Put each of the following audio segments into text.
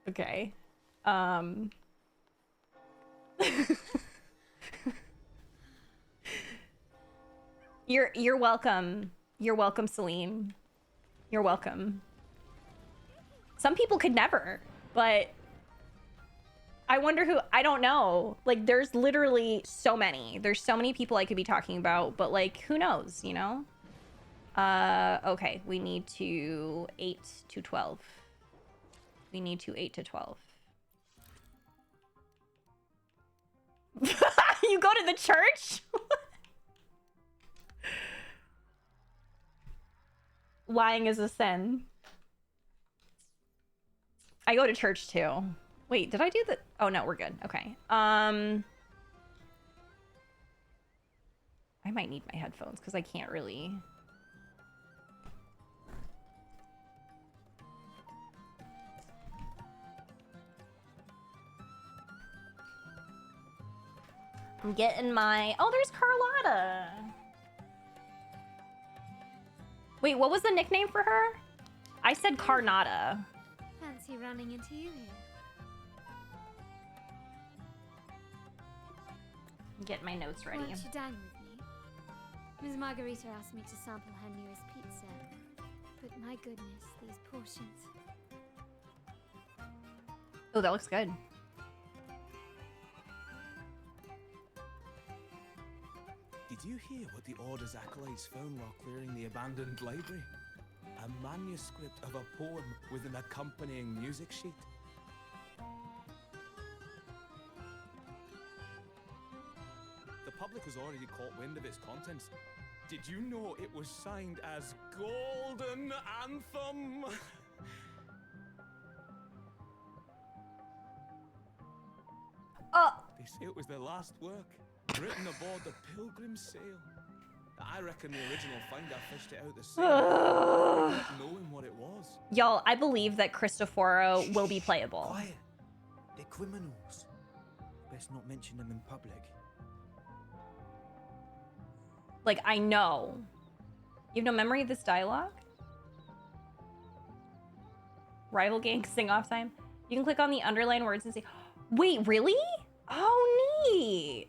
Okay. You're welcome. You're welcome, Celine. You're welcome. Some people could never, but I wonder who. I don't know. Like, there's literally so many. There's so many people I could be talking about, but like, who knows, you know? Okay, we need to 8 to 12. We need to 8 to 12. You go to the church? Lying is a sin. I go to church too. Wait, did I do the... Oh, no, we're good. Okay. I might need my headphones because I can't really... I'm getting my... Oh, there's Carlotta. Wait, what was the nickname for her? I said Carnata. Fancy running into you here. Get my notes ready. Won't you dine with me? Ms. Margarita asked me to sample her newest pizza. But my goodness, these portions. Oh, that looks good. Did you hear what the Order's acolytes found while clearing the abandoned library? A manuscript of a poem with an accompanying music sheet. The public has already caught wind of its contents. Did you know it was signed as Golden Anthem? They say it was their last work, written aboard the Pilgrim's Sail. I reckon the original finder fished it out the sea, not knowing what it was. Y'all, I believe that Cristoforo will be playable. Quiet. They're criminals. Best not mention them in public. Like, I know. You have no memory of this dialogue? Rival gang sing off time. You can click on the underlined words and say, wait, really? Oh, neat.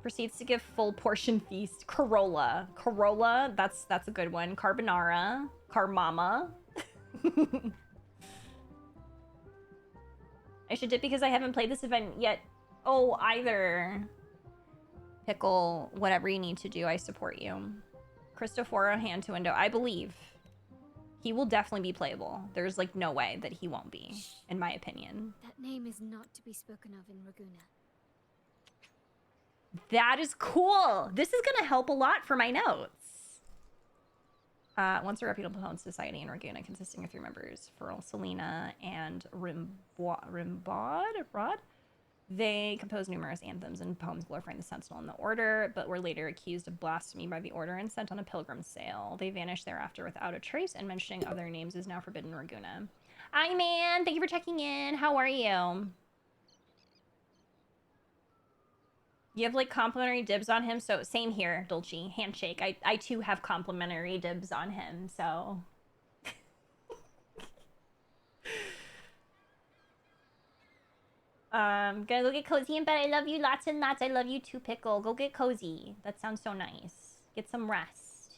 Proceeds to give full portion feast. Corolla. Corolla, that's a good one. Carbonara. Carmama. I should dip because I haven't played this event yet. Oh, either. Pickle, whatever you need to do, I support you. Cristoforo, hand to window. I believe he will definitely be playable. There's like no way that he won't be, in my opinion. That name is not to be spoken of in Raguna. That is cool. This is gonna help a lot for my notes. Once a reputable home society in Raguna consisting of 3 members, Ferrell, Selena, and Rod. They composed numerous anthems and poems glorifying the Sentinel and the Order, but were later accused of blasphemy by the Order and sent on a pilgrim's sail. They vanished thereafter without a trace, and mentioning of their names is now forbidden in Raguna. Hi, man. Thank you for checking in. How are you? You have, like, complimentary dibs on him, so same here, Dolce. Handshake. I too have complimentary dibs on him, so... Gonna go get cozy in bed. I love you lots and lots. I love you too, Pickle. Go get cozy. That sounds so nice. Get some rest.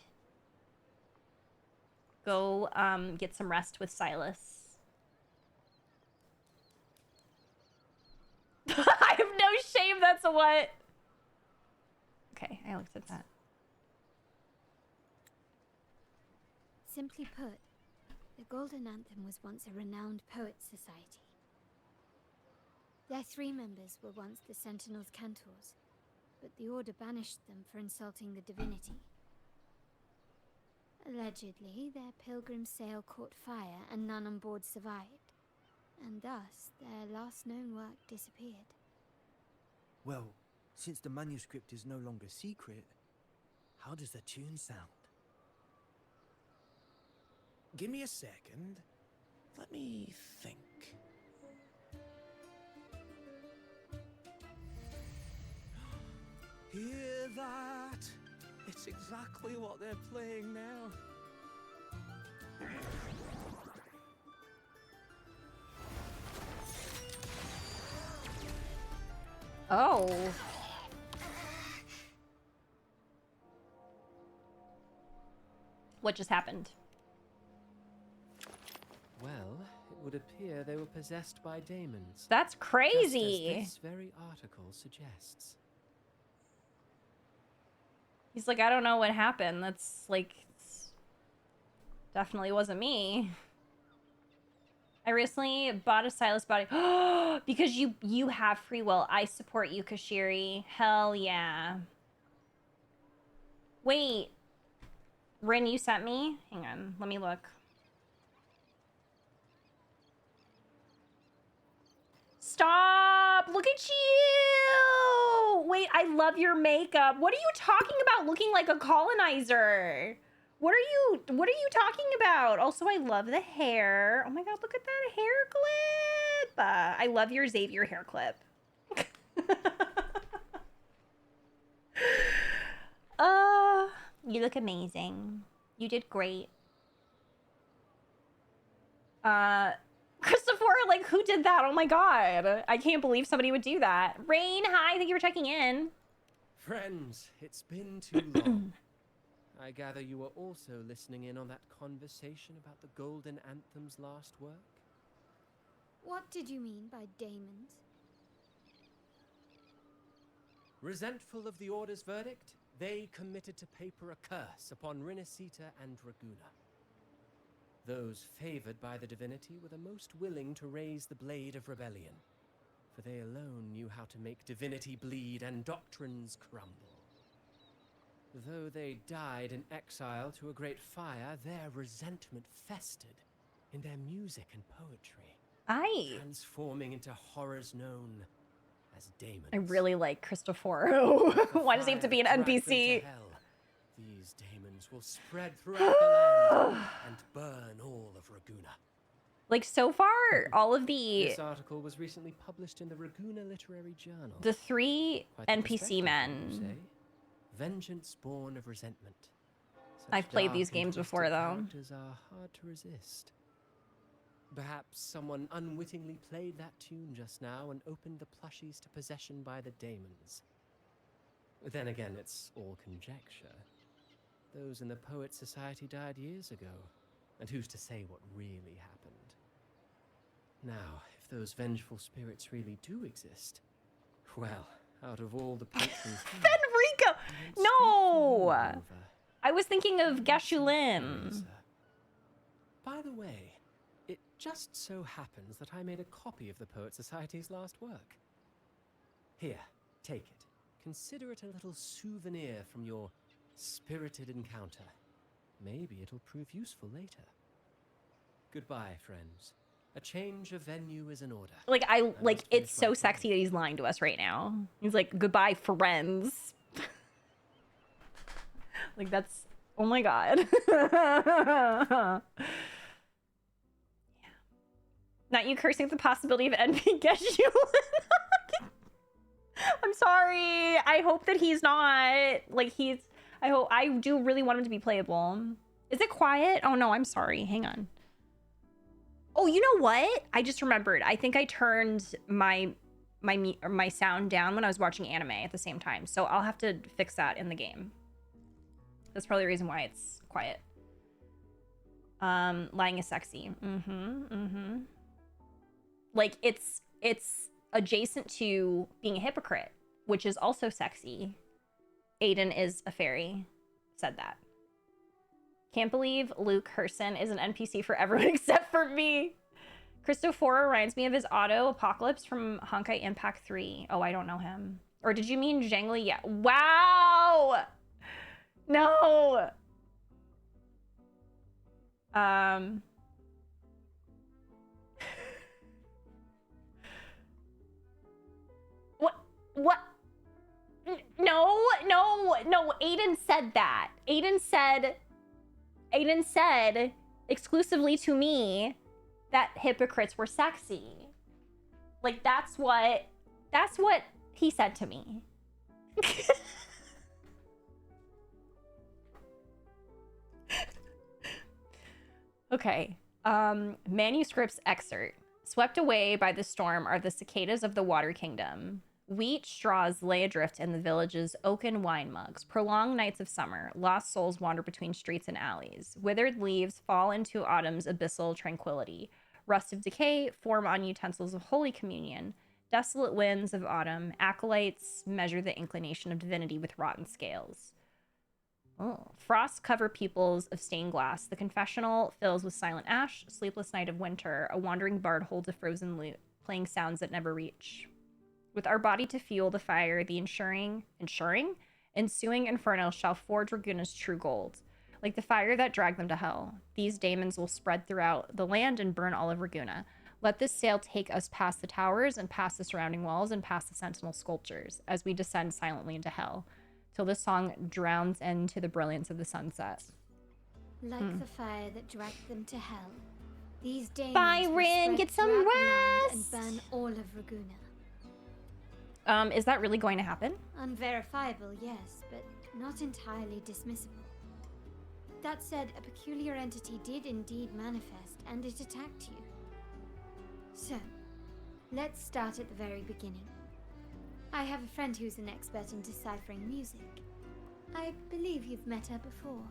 Go, get some rest with Silas. I have no shame, that's a what? Okay, I looked at that. Simply put, the Golden Anthem was once a renowned poets' society. Their 3 members were once the Sentinel's cantors, but the Order banished them for insulting the divinity. Allegedly, their pilgrim sail caught fire and none on board survived, and thus their last known work disappeared. Well, since the manuscript is no longer secret, how does the tune sound? Give me a second. Let me think. Hear that? It's exactly what they're playing now. Oh. What just happened? Well, it would appear they were possessed by daemons. That's Just crazy. as this very article suggests. He's like, I don't know what happened. That's like, definitely wasn't me. I recently bought a stylist body. Because you have free will. I support you, Kashiri. Hell yeah. Wait. Rin, you sent me? Hang on. Let me look. Stop! Look at you! Wait, I love your makeup. What are you talking about looking like a colonizer? What are you talking about? Also, I love the hair. Oh my god, look at that hair clip. I love your Xavier hair clip. You look amazing. You did great. Christopher, like, who did that? Oh my god. I can't believe somebody would do that. Rain, hi, thank you for checking in. Friends, it's been too long. I gather you were also listening in on that conversation about the Golden Anthem's last work? What did you mean by daemons? Resentful of the Order's verdict, they committed to paper a curse upon Rinasita and Draguna. Those favored by the divinity were the most willing to raise the blade of rebellion, for they alone knew how to make divinity bleed and doctrines crumble. Though they died in exile to a great fire, their resentment festered in their music and poetry, transforming into horrors known as daemons. I really like Cristoforo. Why does he have to be an NPC? These daemons will spread throughout the land and burn all of Raguna. Like, so far, all of the This article was recently published in the Raguna Literary Journal. the three Quite the NPC perspective, wouldn't you men. say? Vengeance born of resentment. Such I've played these dark and games twisted before, though. characters are hard to resist. Perhaps someone unwittingly played that tune just now and opened the plushies to possession by the daemons. Then again, it's all conjecture. Those in the Poets Society died years ago, and who's to say what really happened? Now, if those vengeful spirits really do exist, well, out of all the patrons here, Fenrico! I No! went straight for you, Nova. I was thinking of Gashulin. By the way, it just so happens that I made a copy of the Poet Society's last work. Here, take it. Consider it a little souvenir from your spirited encounter. Maybe it'll prove useful later. Goodbye, friends. A change of venue is in order. Like, must it's finish so my sexy that he's lying to us right now. He's like, goodbye, friends. Like, that's, oh my god. Yeah. Not you cursing at the possibility of NP Gashulin. I'm sorry. I hope that he's not. Like, I do really want him to be playable. Is it quiet? Oh no, I'm sorry. Hang on. Oh, you know what? I just remembered. I think I turned my sound down when I was watching anime at the same time. So I'll have to fix that in the game. That's probably the reason why it's quiet. Lying is sexy. Like, it's adjacent to being a hypocrite, which is also sexy. Aiden is a fairy. Said that. Can't believe Luke Herson is an NPC for everyone except for me. Cristoforo reminds me of his Auto Apocalypse from Honkai Impact 3. Oh, I don't know him. Or did you mean Zhengli? Yeah. Wow! No! What? No, Aiden said that. Aiden said exclusively to me that hypocrites were sexy. Like, that's what he said to me. Okay. Manuscripts excerpt. Swept away by the storm are the cicadas of the Water Kingdom. Wheat straws lay adrift in the village's oaken wine mugs. Prolonged nights of summer, lost souls wander between streets and alleys. Withered leaves fall into autumn's abyssal tranquility. Rust of decay form on utensils of Holy Communion. Desolate winds of autumn, acolytes measure the inclination of divinity with rotten scales. Oh. Frost cover pupils of stained glass. The confessional fills with silent ash. Sleepless night of winter. A wandering bard holds a frozen lute, playing sounds that never reach. With our body to fuel the fire, the ensuing ensuing inferno shall forge Raguna's true gold. Like the fire that dragged them to hell, these daemons will spread throughout the land and burn all of Raguna. Let this sail take us past the towers and past the surrounding walls and past the sentinel sculptures as we descend silently into hell, till this song drowns into the brilliance of the sunset. Like the fire that dragged them to hell, these daemons Byron, will spread get some throughout the land rest! and burn all of Raguna. Is that really going to happen? Unverifiable, yes, but not entirely dismissible. That said, a peculiar entity did indeed manifest, and it attacked you. So, let's start at the very beginning. I have a friend who's an expert in deciphering music. I believe you've met her before.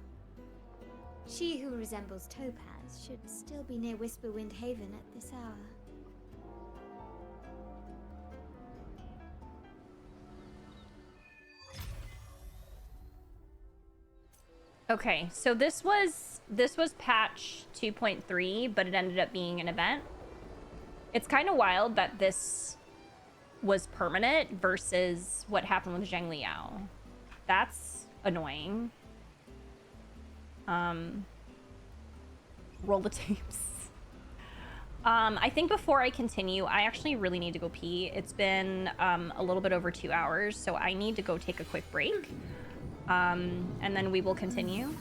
She who resembles Topaz should still be near Whisperwind Haven at this hour. Okay, so this was patch 2.3, but it ended up being an event. It's kind of wild that this was permanent versus what happened with Zheng Liao. That's annoying. Roll the tapes. I think before I continue, I actually really need to go pee. It's been a little bit over 2 hours, so I need to go take a quick break. And then we will continue.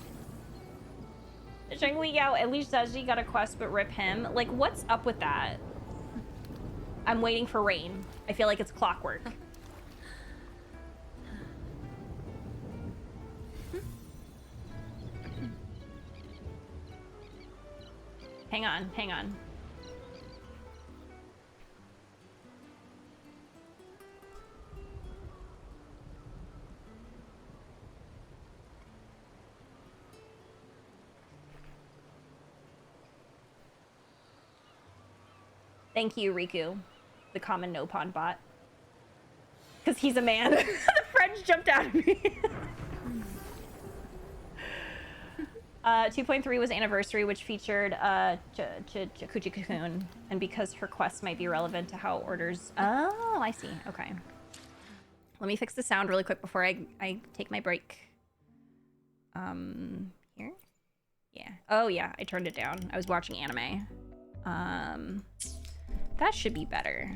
Zheng Liao at least says he got a quest, but rip him. Like, what's up with that? I'm waiting for rain. I feel like it's clockwork. Hang on, hang on. Thank you, Riku, the common no pawn bot. Because he's a man. The French jumped out at me. 2.3 was anniversary, which featured Kuji-kun, and because her quest might be relevant to how orders... Oh, I see. Okay. Let me fix the sound really quick before I take my break. Here? Yeah. Oh, yeah, I turned it down. I was watching anime. That should be better.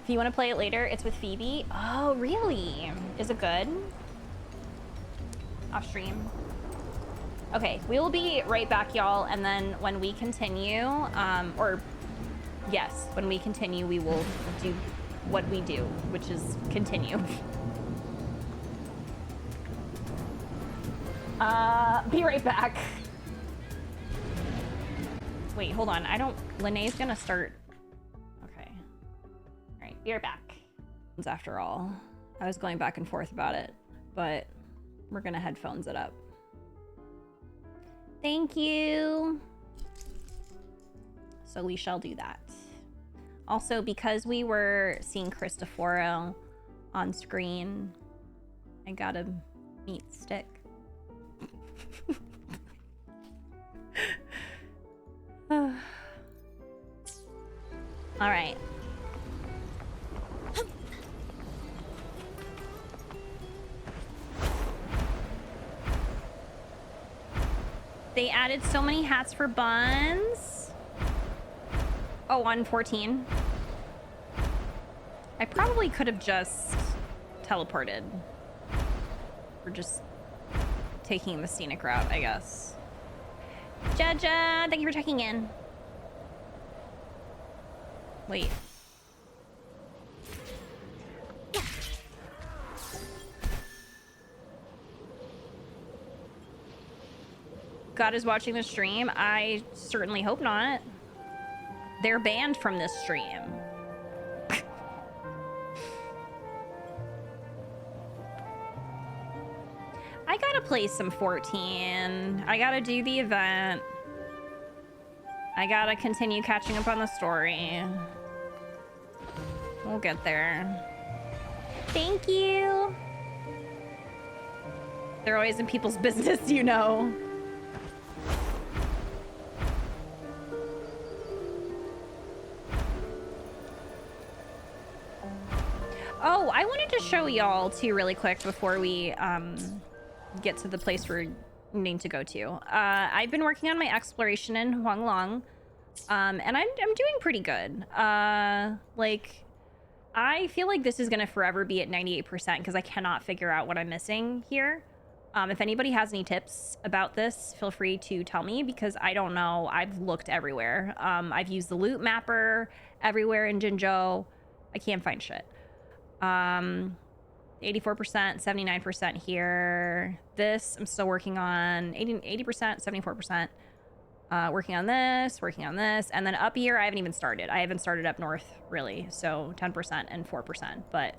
If you want to play it later, it's with Phoebe. Oh, really? Is it good? Off stream. Okay, we will be right back, y'all. And then when we continue, yes, when we continue, we will do what we do, which is continue. Be right back. Wait, hold on. Linnea's gonna start. Okay. All right, be right back. After all, I was going back and forth about it, but we're gonna headphones it up. Thank you. So we shall do that. Also, because we were seeing Cristoforo on screen, I got a meat stick. All right. They added so many hats for buns. Oh, on 14. I probably could have just teleported. Or just taking the scenic route, I guess. Jaja, thank you for checking in. Wait. God is watching the stream? I certainly hope not. They're banned from this stream. I gotta play some 14. I gotta do the event. I gotta continue catching up on the story. We'll get there. Thank you. They're always in people's business, you know. Oh, I wanted to show y'all too really quick before we get to the place we're needing to go to. I've been working on my exploration in Huanglong, and I'm doing pretty good. Like, I feel like this is gonna forever be at 98% because I cannot figure out what I'm missing here. If anybody has any tips about this, feel free to tell me because I don't know. I've looked everywhere. I've used the loot mapper everywhere in Jinzhou. I can't find shit. 84%, 79% here. This I'm still working on 80%, 74%. Working on this, and then up here I haven't even started. I haven't started up north really, so 10% and 4%. But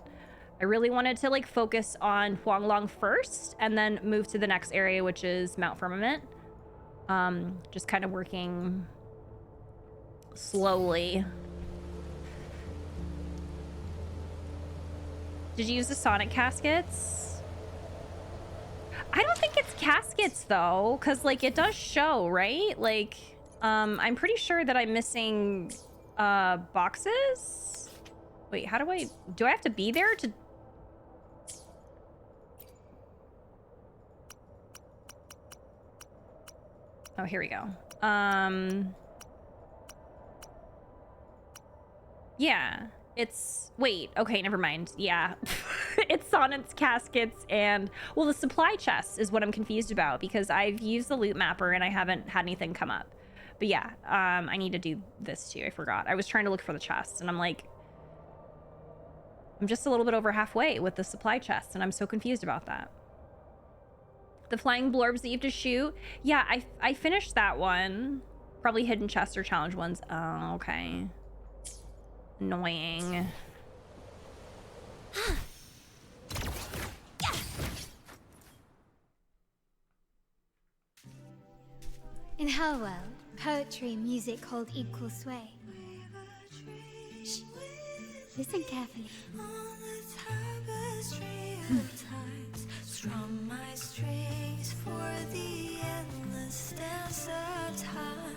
I really wanted to like focus on Huanglong first, and then move to the next area, which is Mount Firmament. Just kind of working slowly. Did you use the Sonic caskets? I don't think it's caskets though, because like it does show, right? Like, I'm pretty sure that I'm missing boxes. Wait, how do I have to be there to? Oh, here we go. Yeah. It's, wait, okay, never mind. Yeah, it's Sonic's caskets and, well, the supply chest is what I'm confused about because I've used the loot mapper and I haven't had anything come up. But yeah, I need to do this too. I forgot. I was trying to look for the chest and I'm like, I'm just a little bit over halfway with the supply chest and I'm so confused about that. The flying blorbs that you have to shoot. Yeah, I finished that one. Probably hidden chest or challenge ones. Oh, okay. Annoying. In her world, poetry and music hold equal sway. Shh. Listen carefully. Strum my strings for the endless dance of time.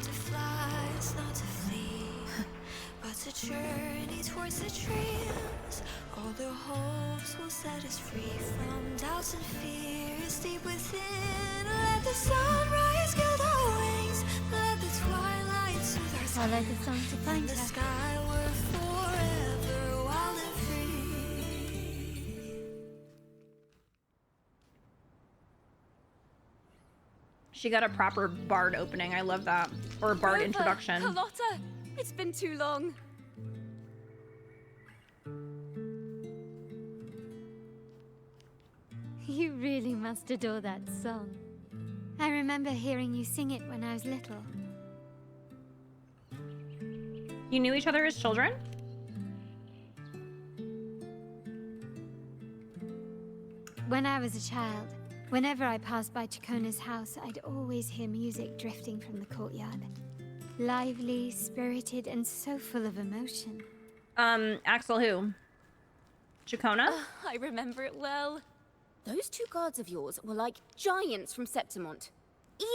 To fly is not to flee, but to journey towards the dreams. All the hopes will set us free from doubts and fears deep within. Let the sunrise gild our wings, let the twilight soothe our Follow the song to find the her. sky we're forever wild and free. She got a proper bard opening. I love that. Or a bard introduction. Carlotta, it's been too long. You really must adore that song. I remember hearing you sing it when I was little. You knew each other as children? When I was a child, whenever I passed by Chacona's house, I'd always hear music drifting from the courtyard. Lively, spirited, and so full of emotion. Axel who? Chacona? I remember it well. Those two guards of yours were like giants from Septimont.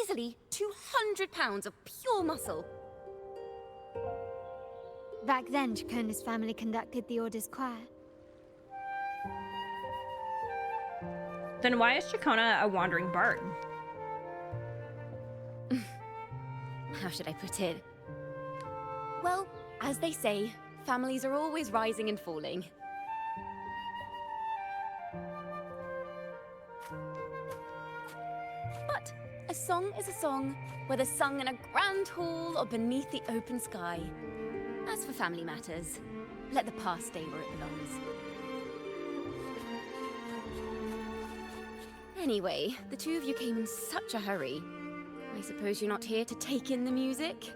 Easily 200 pounds of pure muscle. Back then, Chacona's family conducted the Order's choir. Then why is Chacona a wandering bard? How should I put it? Well, as they say, families are always rising and falling. But a song is a song, whether sung in a grand hall or beneath the open sky. As for family matters, let the past stay where it belongs. Anyway, the two of you came in such a hurry. I suppose you're not here to take in the music?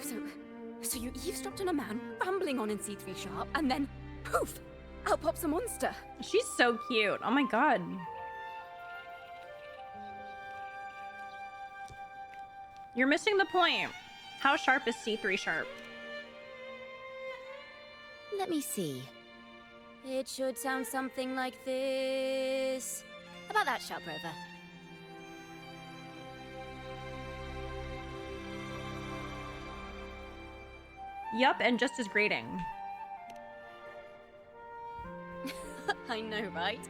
So you eavesdropped on a man rambling on in C3 sharp, and then poof, out pops a monster. She's so cute. Oh my god. You're missing the point. How sharp is C3 sharp? Let me see. It should sound something like this. About that, Sharp Rover. Yup, and just as grating. I know, right?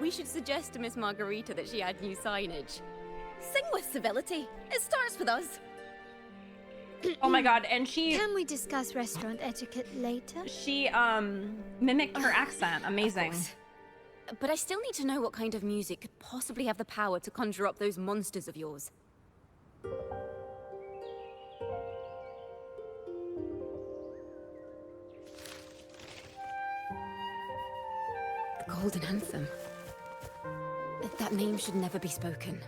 We should suggest to Miss Margarita that she add new signage. Sing with civility. It starts with us. Oh my god, and she Can we discuss restaurant etiquette later? mimicked her accent. Amazing. But I still need to know what kind of music could possibly have the power to conjure up those monsters of yours. The Golden Anthem. That name should never be spoken.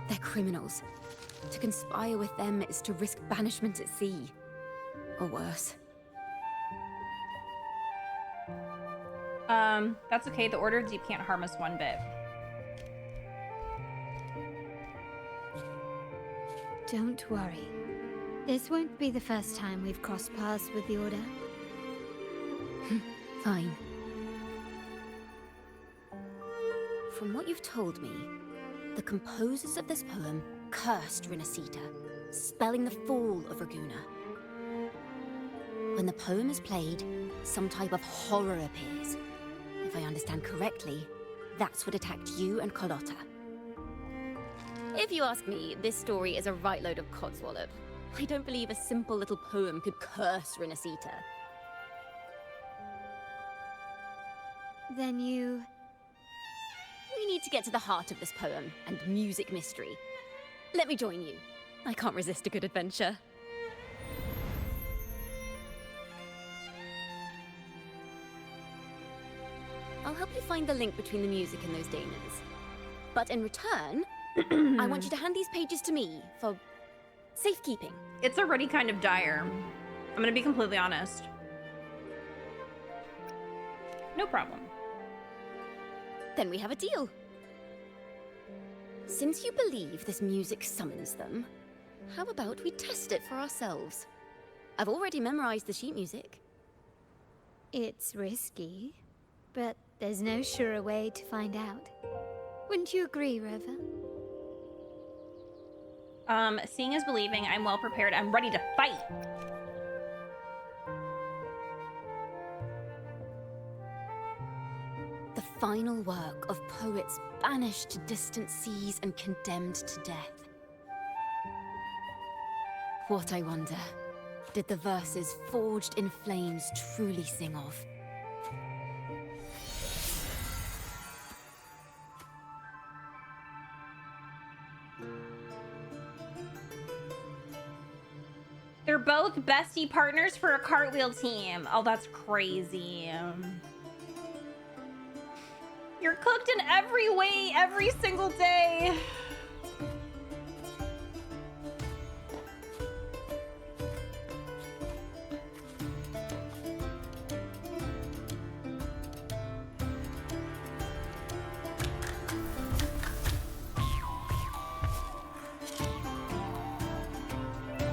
They're criminals. To conspire with them is to risk banishment at sea. Or worse. That's okay. The Order of Deep can't harm us one bit. Don't worry. This won't be the first time we've crossed paths with the Order. Fine. From what you've told me, the composers of this poem cursed Rinasita, spelling the fall of Raguna. When the poem is played, some type of horror appears. If I understand correctly, that's what attacked you and Carlotta. If you ask me, this story is a right load of codswallop. I don't believe a simple little poem could curse Rinasita. Then you... We need to get to the heart of this poem and music mystery. Let me join you. I can't resist a good adventure. I'll help you find the link between the music and those daemons. But in return, I want you to hand these pages to me for safekeeping. It's already kind of dire. I'm gonna be completely honest. No problem. Then we have a deal. Since you believe this music summons them, how about we test it for ourselves? I've already memorized the sheet music. It's risky, but there's no surer way to find out. Wouldn't you agree, Rover? Seeing is believing. I'm well prepared. I'm ready to fight. The final work of poets banished to distant seas and condemned to death. What, I wonder, did the verses forged in flames truly sing of? They're both bestie partners for a cartwheel team. Oh, that's crazy. You're cooked in every way, every single day.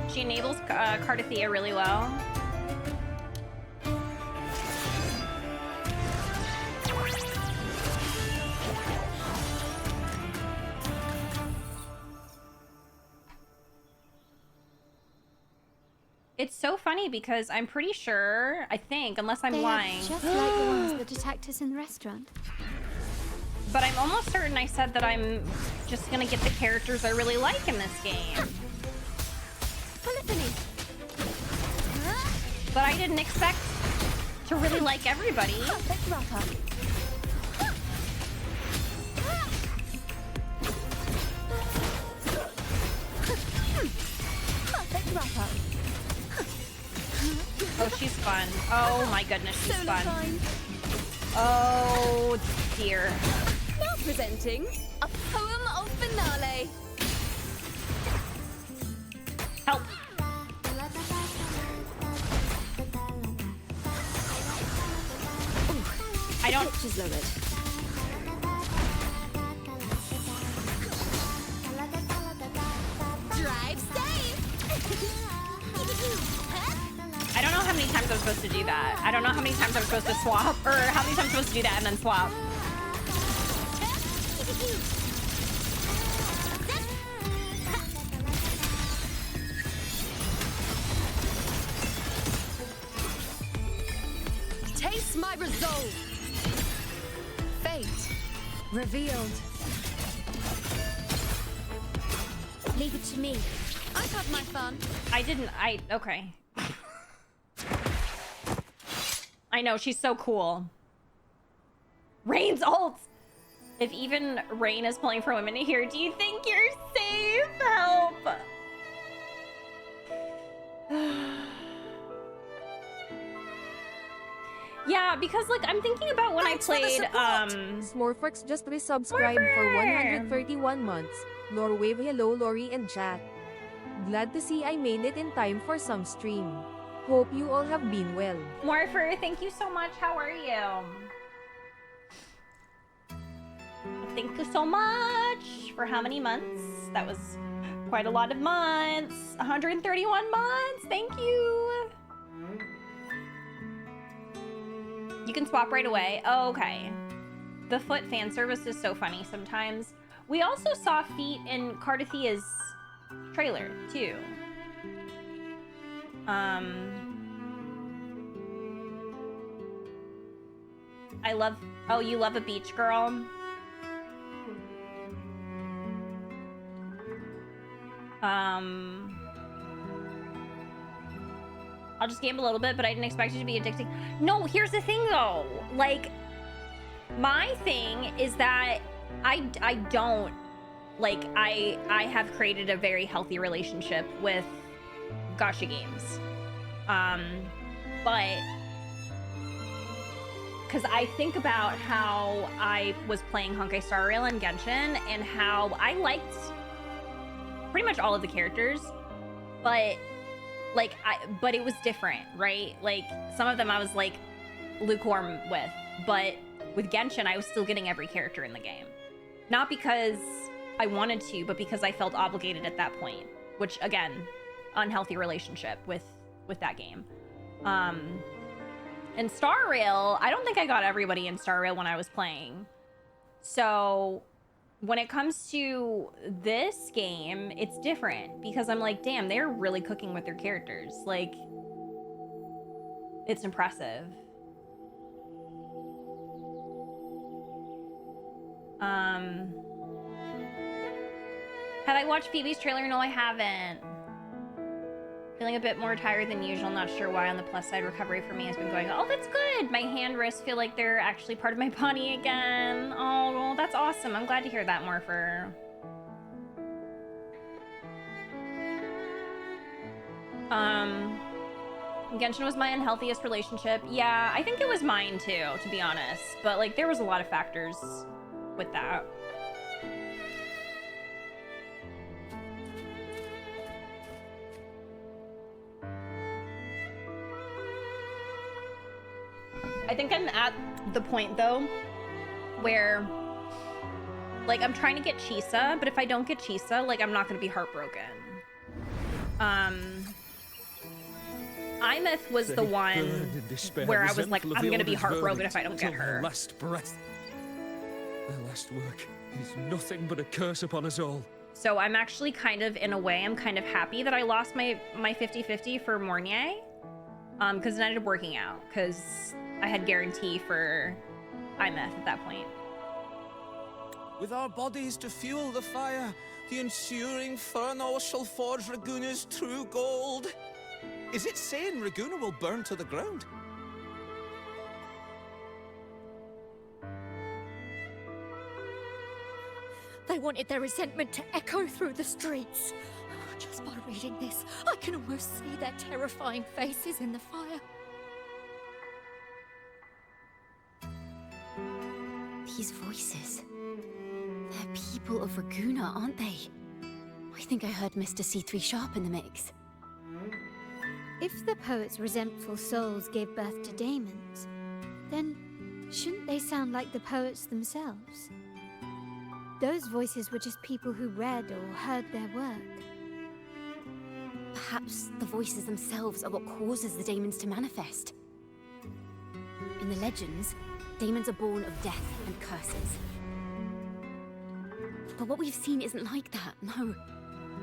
She enables Cardathea really well. It's so funny because I'm pretty sure, I think, unless I'm They lying, are just like the ones that attacked us in the restaurant. but I'm almost certain I said that I'm just gonna get the characters I really like in this game. Polyphony! But I didn't expect to really like everybody. Perfect wrap-up. Perfect wrap-up. Oh, she's fun. Oh my goodness, she's Solo fun. time. Oh dear. Now presenting a poem of finale. Help. I don't. Pitch is lowered. Drive safe! I don't know how many times I'm supposed to do that. I don't know how many times I'm supposed to swap, or how many times I'm supposed to do that and then swap. Taste my resolve! Fate revealed. Leave it to me. I've had my fun. Okay. I know, she's so cool. Rain's ult! If even Rain is pulling for women here, do you think you're safe? Help! Yeah, because like I'm thinking about when I played Smurfworks just resubscribed for 131 months. Lorwave, hello Lori and Jack. Glad to see I made it in time for some stream. Hope you all have been well. Morpher, thank you so much. How are you? Thank you so much. For how many months? That was quite a lot of months. 131 months. Thank you. You can swap right away. Oh, okay. The foot fan service is so funny sometimes. We also saw feet in Cardathia's trailer, too. I love... Oh, you love a beach girl? I'll just gamble a little bit, but I didn't expect it to be addicting. No, here's the thing, though. Like, my thing is that I don't... Like, I have created a very healthy relationship with gacha games. But... Because I think about how I was playing Honkai Star Rail and Genshin, and how I liked pretty much all of the characters, but... Like, but it was different, right? Like, some of them I was, like, lukewarm with. But with Genshin, I was still getting every character in the game. Not because I wanted to, but because I felt obligated at that point. Which, again, unhealthy relationship with that game. And Star Rail, I don't think I got everybody in Star Rail when I was playing. So... when it comes to this game, it's different because I'm like, damn, they're really cooking with their characters. Like, it's impressive. Have I watched Phoebe's trailer? No, I haven't. Feeling a bit more tired than usual. Not sure why. On the plus side, recovery for me has been going, oh, that's good. My hand wrists feel like they're actually part of my body again. Oh, well, that's awesome. I'm glad to hear that, Morpher. Genshin was my unhealthiest relationship. Yeah, I think it was mine too, to be honest. But, like, there was a lot of factors with that. I think I'm at the point, though, where, like, I'm trying to get Chisa, but if I don't get Chisa, like, I'm not going to be heartbroken. Imeth was the one where I was like, I'm going to be heartbroken if I don't get her. Last breath. Their last work is nothing but a curse upon us all. So I'm actually kind of, in a way, I'm kind of happy that I lost my 50-50 for Mornier. Because it ended up working out, because I had guarantee for Imeth at that point. With our bodies to fuel the fire, the ensuing furnace shall forge Raguna's true gold. Is it saying Raguna will burn to the ground? They wanted their resentment to echo through the streets. Just by reading this, I can almost see their terrifying faces in the fire. These voices. They're people of Raguna, aren't they? I think I heard Mr. C3 Sharp in the mix. If the poet's resentful souls gave birth to daemons, then Shouldn't they sound like the poets themselves? Those voices were just people who read or heard their work. Perhaps the voices themselves are what causes the daemons to manifest. In the legends, daemons are born of death and curses. But what we've seen isn't like that, no.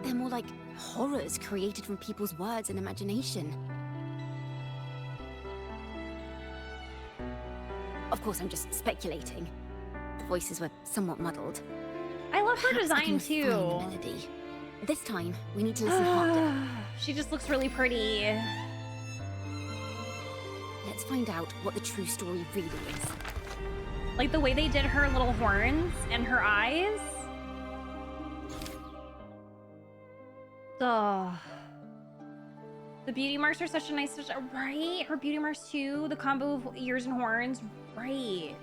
They're more like horrors created from people's words and imagination. Of course, I'm just speculating. The voices were somewhat muddled. I love her Perhaps I design can find the too. melody. This time, we need to listen harder. She just looks really pretty. Let's find out what the true story really is. Like the way they did her little horns and her eyes. Ugh. The beauty marks are such a nice touch, right? Her beauty marks too. The combo of ears and horns, right?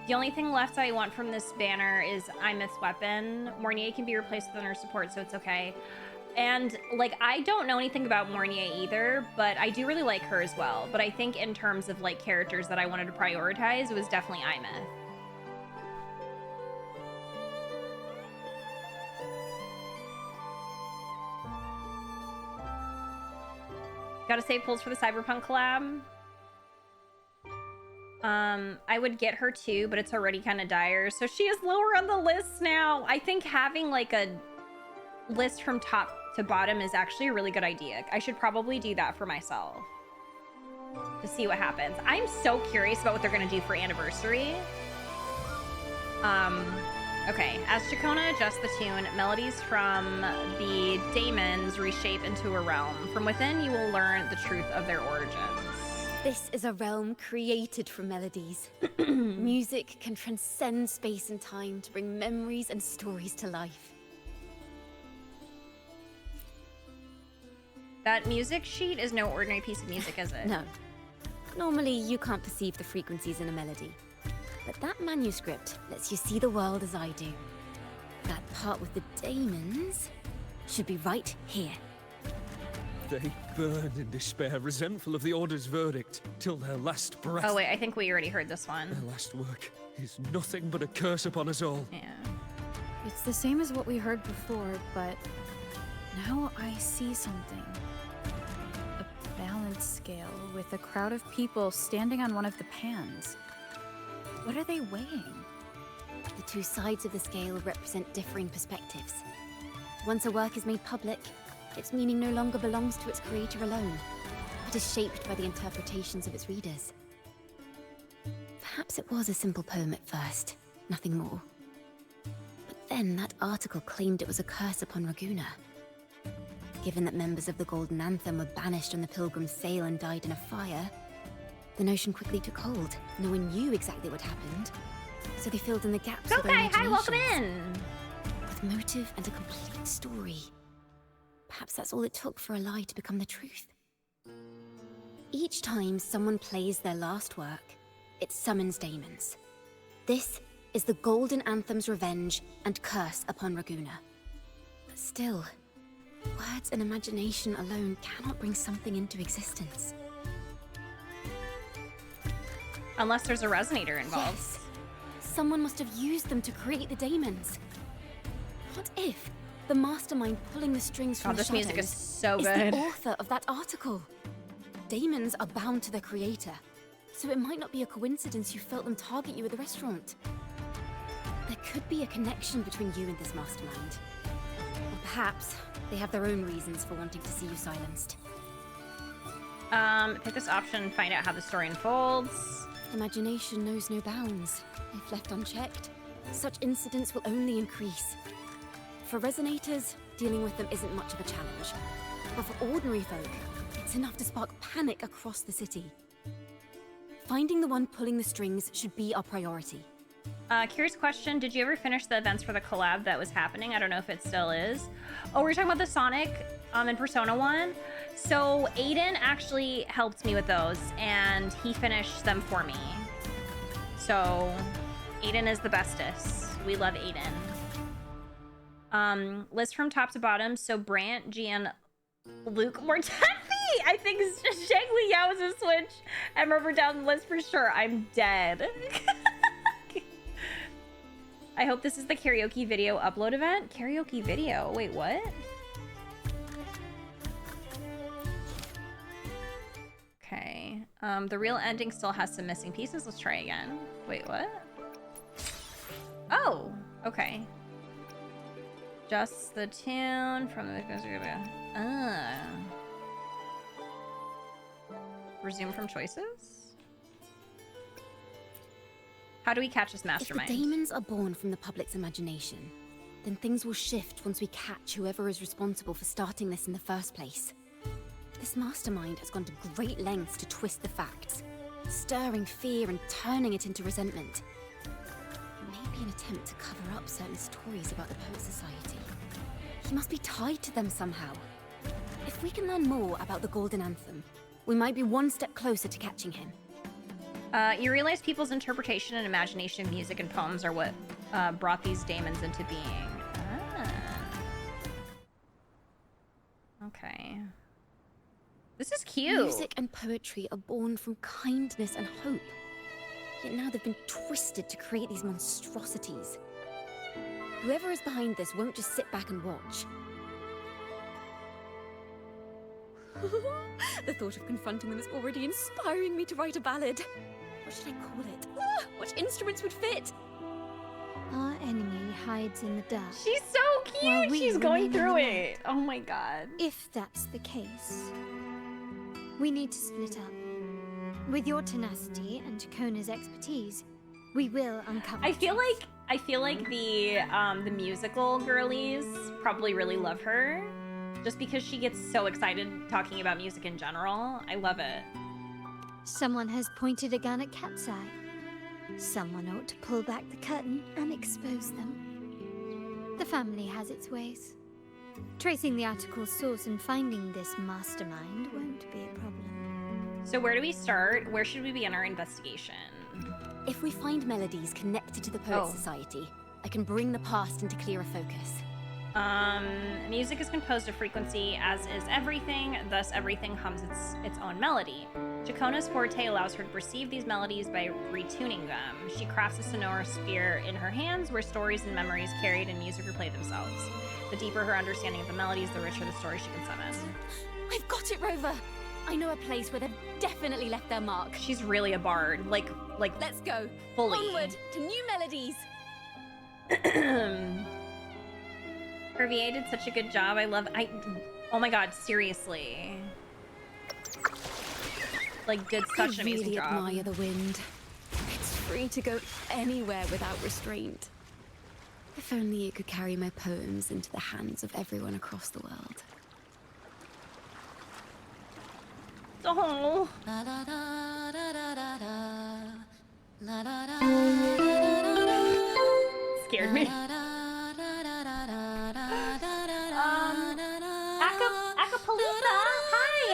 The only thing left I want from this banner is Imeth's weapon. Mornier can be replaced with under support, so it's okay. And like, I don't know anything about Mornier either, but I do really like her as well. But I think in terms of like characters that I wanted to prioritize, it was definitely Imeth. Gotta save pulls for the Cyberpunk collab. I would get her too, but it's already kind of dire. So she is lower on the list now. I think having like a list from top to bottom is actually a really good idea. I should probably do that for myself to see what happens. I'm so curious about what they're gonna do for anniversary. Okay, as Chacona adjusts the tune, melodies from the daemons reshape into a realm. From within, you will learn the truth of their origins. This is a realm created from melodies. Music can transcend space and time to bring memories and stories to life. That music sheet is no ordinary piece of music, is it? No. Normally, you can't perceive the frequencies in a melody. But that manuscript lets you see the world as I do. That part with the daemons should be right here. They burn in despair, resentful of the Order's verdict, till their last breath. Oh wait, I think we already heard this one. Their last work is nothing but a curse upon us all. Yeah. It's the same as what we heard before, but now I see something. A balance scale with a crowd of people standing on one of the pans. What are they weighing? The two sides of the scale represent differing perspectives. Once a work is made public, its meaning no longer belongs to its creator alone, but is shaped by the interpretations of its readers. Perhaps it was a simple poem at first, nothing more. But then that article claimed it was a curse upon Raguna. Given that members of the Golden Anthem were banished on the Pilgrim's Sail and died in a fire, the notion quickly took hold. No one knew exactly what happened, so they filled in the gaps with their Okay, hi, welcome imaginations. in. With motive and a complete story. Perhaps that's all it took for a lie to become the truth. Each time someone plays their last work, it summons daemons. This is the Golden Anthem's revenge and curse upon Raguna. But still, words and imagination alone cannot bring something into existence. Unless there's a resonator involved. Yes. Someone must have used them to create the daemons. What if the mastermind pulling the strings from God, the this music is shadows so is good. the author of that article? Daemons are bound to their creator, so it might not be a coincidence you felt them target you at the restaurant. There could be a connection between you and this mastermind. Or perhaps they have their own reasons for wanting to see you silenced. Pick this option and find out how the story unfolds. Imagination knows no bounds. If left unchecked, such incidents will only increase. For resonators, dealing with them isn't much of a challenge. But for ordinary folk, it's enough to spark panic across the city. Finding the one pulling the strings should be our priority. Curious question, did you ever finish the events for the collab that was happening? I don't know if it still is. Oh, we're talking about the Sonic in Persona 1. So Aiden actually helped me with those, and he finished them for me. So Aiden is the bestest. We love Aiden. List from top to bottom. So Brant, Gian, Luke, Mortefi. I think Shangli Yao is a switch. I'm over down the list for sure. I'm dead. I hope this is the karaoke video upload event. Karaoke video? Wait, what? Okay. The real ending still has some missing pieces. Let's try again. Wait, what? Oh, okay. Just the tune from the... Resume from choices? How do we catch this mastermind? If the daemons are born from the public's imagination, then things will shift once we catch whoever is responsible for starting this in the first place. This mastermind has gone to great lengths to twist the facts, stirring fear and turning it into resentment. Maybe an attempt to cover up certain stories about the Poet Society. He must be tied to them somehow. If we can learn more about the Golden Anthem, we might be one step closer to catching him. You realize people's interpretation and imagination of music and poems are what brought these daemons into being. Okay. This is cute. Music and poetry are born from kindness and hope. Yet now they've been twisted to create these monstrosities. Whoever is behind this won't just sit back and watch. The thought of confronting them is already inspiring me to write a ballad. What should I call it? Which instruments would fit? Our enemy hides in the dark. She's so While cute. we She's going remain in the through light. it. Oh my god. If that's the case, we need to split up. With your tenacity and Chacona's expertise, we will uncover. I feel like the musical girlies probably really love her, just because she gets so excited talking about music in general. I love it. Someone has pointed a gun at Cat's Eye. Someone ought to pull back the curtain and expose them. The family has its ways. Tracing the article's source and finding this mastermind won't be a problem. So where do we start? Where should we begin our investigation? If we find melodies connected to the Poet Society, I can bring the past into clearer focus. Music is composed of frequency, as is everything, thus everything hums its own melody. Chacona's forte allows her to perceive these melodies by retuning them. She crafts a sonora sphere in her hands where stories and memories carried in music replay themselves. The deeper her understanding of the melodies, the richer the story she can summon. I've got it, Rover! I know a place where they've definitely left their mark. She's really a bard, like Let's go! fully. Onward to new melodies! Hervier did such a good job. Oh my god, seriously. Like, did such an amazing job. I really admire the wind. It's free to go anywhere without restraint. If only it could carry my poems into the hands of everyone across the world. Oh. Scared me. Acapulco.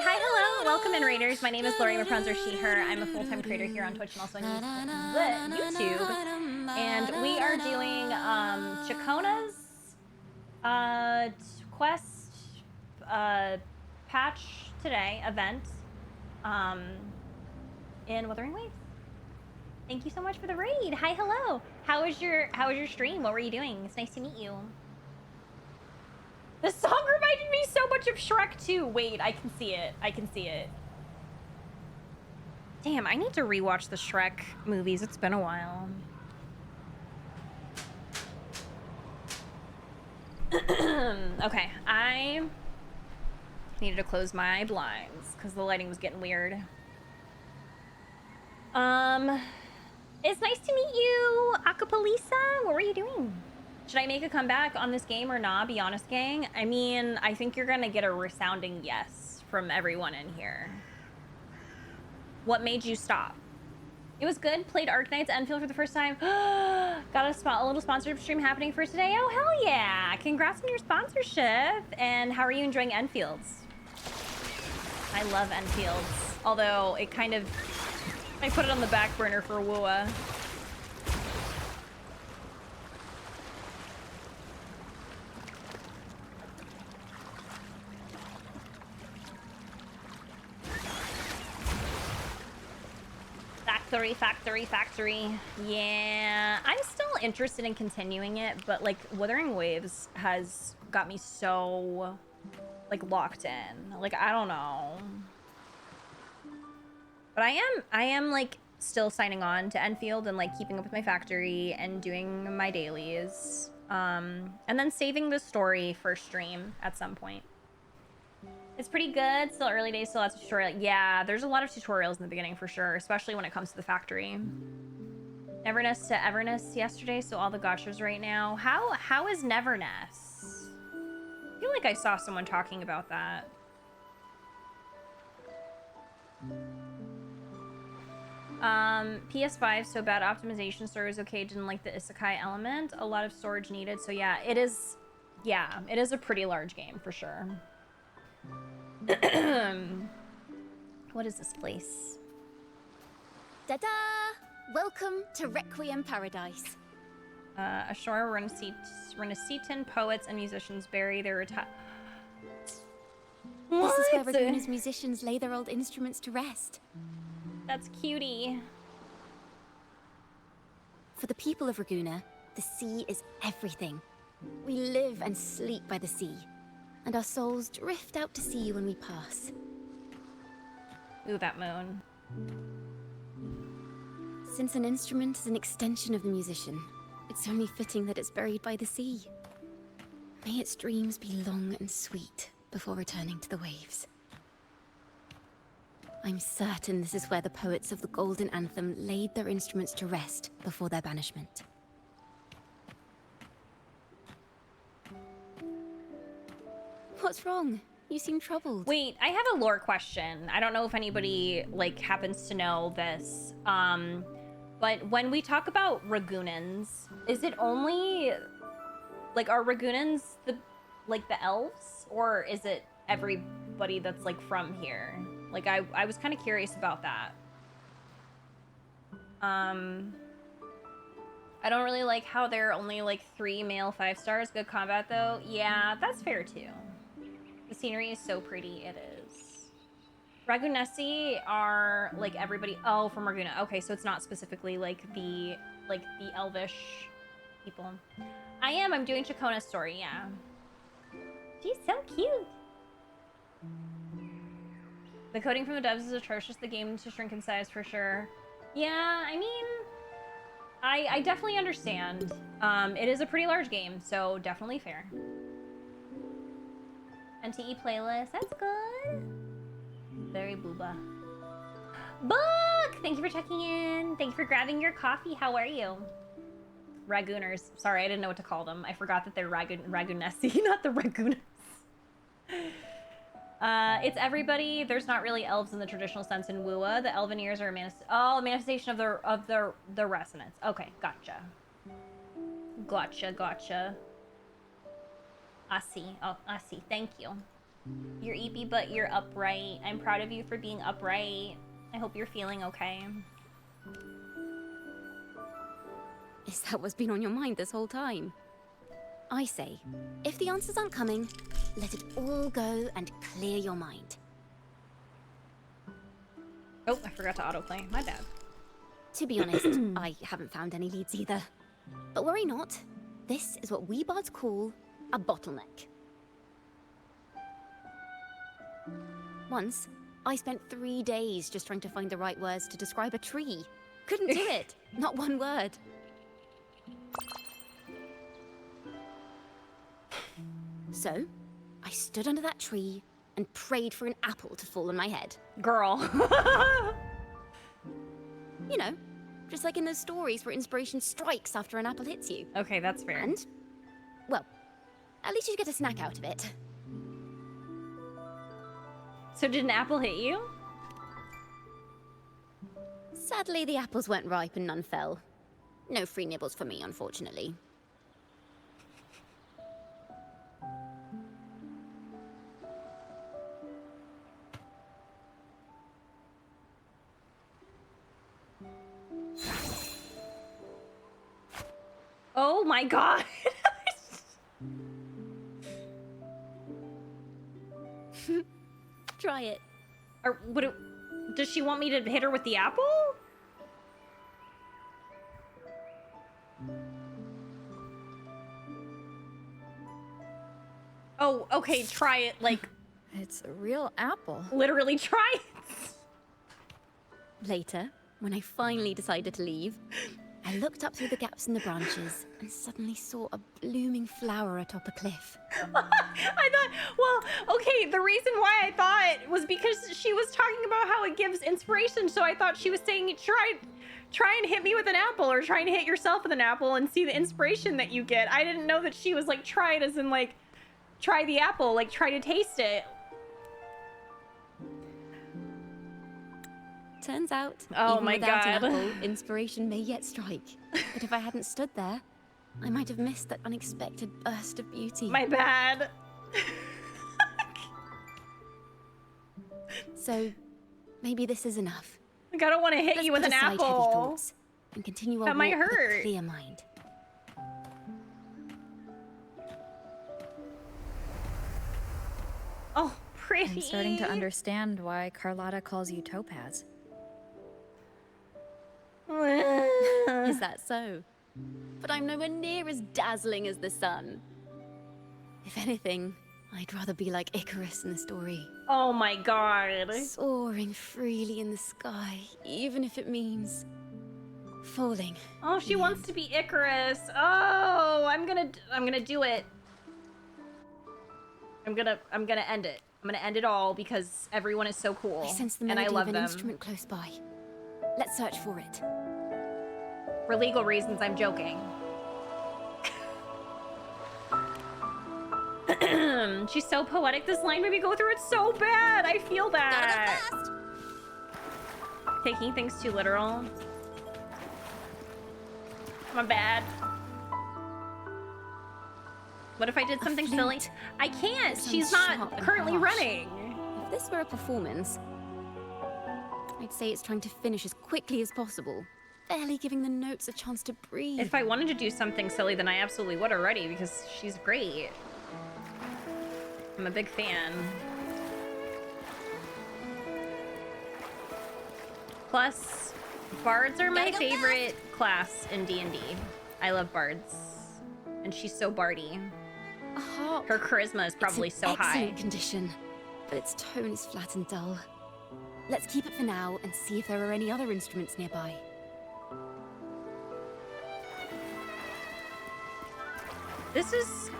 Hi, hello. Welcome in, Raiders. My name is Lori Rapunzel, she, her. I'm a full-time creator here on Twitch and also on YouTube. And we are doing Chacona's quest patch today event in Wuthering Waves. Thank you so much for the raid. Hi, hello. How was your stream? What were you doing? It's nice to meet you. The song reminded me so much of Shrek 2. Wait, I can see it. I can see it. Damn, I need to rewatch the Shrek movies. It's been a while. Okay, I needed to close my blinds because the lighting was getting weird. It's nice to meet you, Acapulisa. What were you doing? Should I make a comeback on this game or not? Be honest, gang. I mean, I think you're gonna get a resounding yes from everyone in here. What made you stop? It was good. Played Arknights Enfield for the first time. Got a little sponsorship stream happening for today. Oh, hell yeah. Congrats on your sponsorship. And how are you enjoying Enfields? I love Enfields. Although it kind of... I put it on the back burner for wuwa. Factory. Yeah, I'm still interested in continuing it, but like Wuthering Waves has got me so like locked in. Like I don't know. But I am like still signing on to Enfield and like keeping up with my factory and doing my dailies. And then saving the story for stream at some point. It's pretty good. Still early days, still lots of tutorial. Yeah, there's a lot of tutorials in the beginning for sure, especially when it comes to the factory. Neverness to Everness yesterday, so all the gachas right now. How is Neverness? I feel like I saw someone talking about that. PS5, so bad optimization. Story was okay, didn't like the isekai element. A lot of storage needed, so yeah, it is a pretty large game for sure. What is this place? Ta-da! Welcome to Requiem Paradise. Ashore Renacetan poets and musicians bury their This is where Raguna's musicians lay their old instruments to rest. That's cutie. For the people of Raguna, the sea is everything. We live and sleep by the sea, and our souls drift out to sea when we pass. Ooh, that moon. Since an instrument is an extension of the musician, it's only fitting that it's buried by the sea. May its dreams be long and sweet before returning to the waves. I'm certain this is where the poets of the Golden Anthem laid their instruments to rest before their banishment. What's wrong? You seem troubled. Wait, I have a lore question. I don't know if anybody like happens to know this. But when we talk about Ragunans, is it only like are Ragunans the elves, or is it everybody that's like from here? Like I was kind of curious about that. I don't really like how there are only like 3 male 5 stars. Good combat though. Yeah, that's fair too. The scenery is so pretty. It is. Ragunesi are like everybody. Oh, from Raguna. Okay, so it's not specifically like the elvish people. I'm doing Chacona's story. Yeah. She's so cute. The coding from the devs is atrocious. The game to shrink in size for sure. Yeah, I mean, I definitely understand. It is a pretty large game, so definitely fair. NTE playlist, that's good. Very booba. Book! Thank you for checking in. Thank you for grabbing your coffee. How are you? Ragooners. Sorry, I didn't know what to call them. I forgot that they're Ragunesi, not the Ragooners. It's everybody. There's not really elves in the traditional sense in wuwa. The elven ears are a manifestation of the resonance. Okay, gotcha. Gotcha. I see. Oh, I see. Thank you. You're eepy, but you're upright. I'm proud of you for being upright. I hope you're feeling okay. Is that what's been on your mind this whole time? I say, if the answers aren't coming, let it all go and clear your mind. Oh, I forgot to autoplay. My bad. To be honest, I haven't found any leads either. But worry not. This is what we bards call a bottleneck. Once, I spent 3 days just trying to find the right words to describe a tree. Couldn't do it. Not one word. So, I stood under that tree and prayed for an apple to fall on my head. Girl. You know, just like in those stories where inspiration strikes after an apple hits you. Okay, that's fair. And, well, at least you get a snack out of it. So did an apple hit you? Sadly, the apples weren't ripe and none fell. No free nibbles for me, unfortunately. Oh my god. Try it. Or does she want me to hit her with the apple? Okay, try it. Like, It's a real apple. literally try it. Later, when I finally decided to leave, I looked up through the gaps in the branches and suddenly saw a blooming flower atop a cliff. I thought, well, okay, the reason why I thought was because she was talking about how it gives inspiration. So I thought she was saying, try and hit me with an apple, or trying to hit yourself with an apple and see the inspiration that you get. I didn't know that she was like, try it as in like, try the apple, like try to taste it. Turns out, Oh even my without an God. apple, inspiration may yet strike. But if I hadn't stood there, I might have missed that unexpected burst of beauty. My bad. So, maybe this is enough. Like, I don't want to hit Let's you with put an aside heavy apple. thoughts and continue our That might walk with hurt. a clear mind. Oh, pretty. I'm starting to understand why Carlotta calls you Topaz. Is that so? But I'm nowhere near as dazzling as the sun. If anything, I'd rather be like Icarus in the story. Oh my god. Soaring freely in the sky, even if it means falling. Oh, she wants to be Icarus. Oh, I'm gonna do it. I'm gonna end it. I'm gonna end it all because everyone is so cool. I sense the and I melody love of an them. instrument close by. Let's search for it. For legal reasons, I'm joking. She's so poetic. This line made me go through it so bad. I feel that. Gotta go fast. Taking things too literal. My bad. What if I did something silly? flute. I can't. That She's sounds sharp not and currently harsh. running. If this were a performance, I'd say it's trying to finish as quickly as possible, barely giving the notes a chance to breathe. If I wanted to do something silly, then I absolutely would already because she's great. I'm a big fan. Plus, bards are my Gotta go favorite class in D&D. I love bards. And she's so bardy. A harp. Her charisma is probably It's in so high. excellent condition, but its tone is flat and dull. Let's keep it for now and see if there are any other instruments nearby. This is,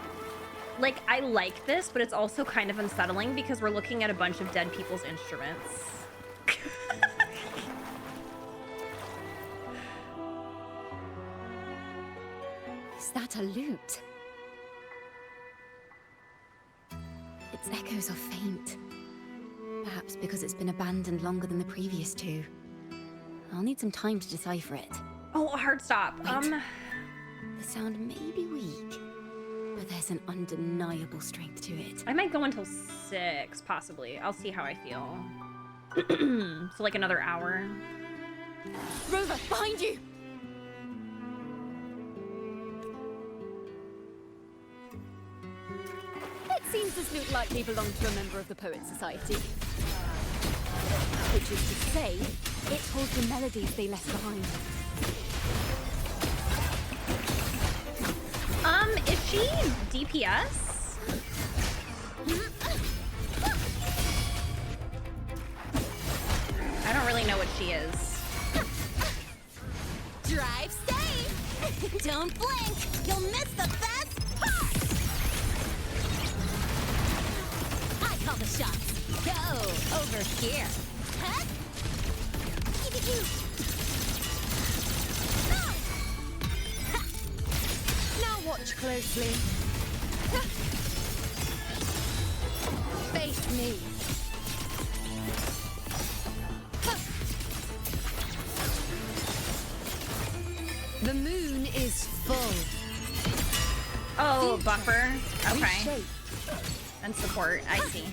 like, I like this, but it's also kind of unsettling because we're looking at a bunch of dead people's instruments. Is that a lute? Its echoes are faint. Perhaps because it's been abandoned longer than the previous two. I'll need some time to decipher it. Oh, a hard stop. Wait. The sound may be weak, but there's an undeniable strength to it. I might go until 6, possibly. I'll see how I feel. So like another hour. Rover, behind you! It seems this lute likely belonged to a member of the Poet Society. Which is to say, it holds the melodies they left behind. Is she DPS? I don't really know what she is. Drive safe! Don't blink! You'll miss the best part! I call the shots. Go over here. Huh? No! Ha! Now watch closely. Ha! Face me. Ha! The moon is full. Oh, Future. buffer. Okay. Reshape. And support. I see.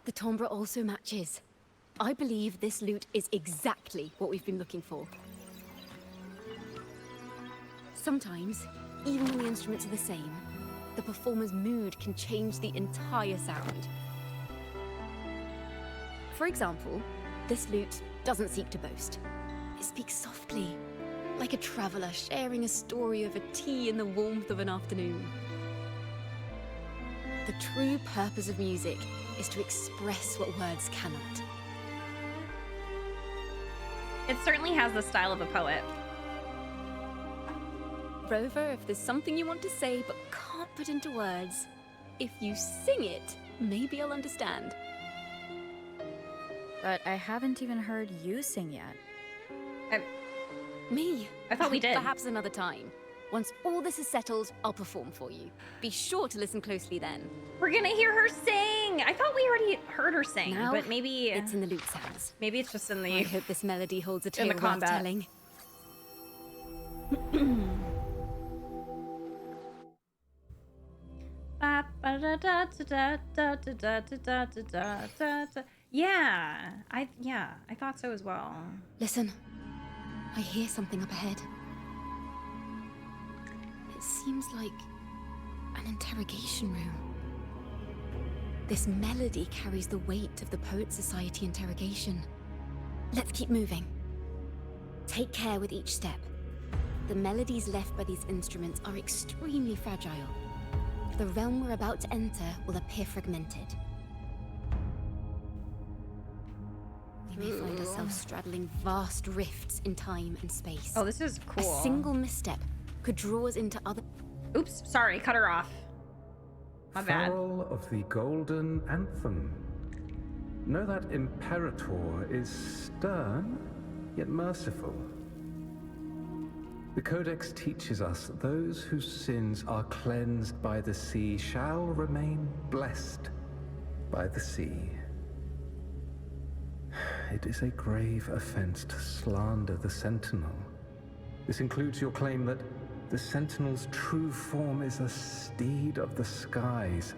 The timbre also matches. I believe this lute is exactly what we've been looking for. Sometimes, even when the instruments are the same, the performer's mood can change the entire sound. For example, this lute doesn't seek to boast. It speaks softly, like a traveler sharing a story over tea in the warmth of an afternoon. The true purpose of music is to express what words cannot. It certainly has the style of a poet. Rover, if there's something you want to say but can't put into words, if you sing it, maybe I'll understand. But I haven't even heard you sing yet. Me? I thought we did. Perhaps another time. Once all this is settled, I'll perform for you. Be sure to listen closely then. We're gonna hear her sing. I thought we already heard her sing, Now, but maybe it's in the lute sounds. maybe it's just in I the. hope this melody holds a in the tale worth combat. telling. Yeah, I thought so as well. Listen, I hear something up ahead. It seems like an interrogation room. This melody carries the weight of the Poet Society interrogation. Let's keep moving. Take care with each step. The melodies left by these instruments are extremely fragile. The realm we're about to enter will appear fragmented. We may find ourselves straddling vast rifts in time and space. Oh, this is cool. A single misstep could draw us into other... Oops, sorry, cut her off. My bad. Farrell of the Golden Anthem. Know that Imperator is stern, yet merciful. The Codex teaches us that those whose sins are cleansed by the sea shall remain blessed by the sea. It is a grave offense to slander the Sentinel. This includes your claim that the Sentinel's true form is a steed of the skies.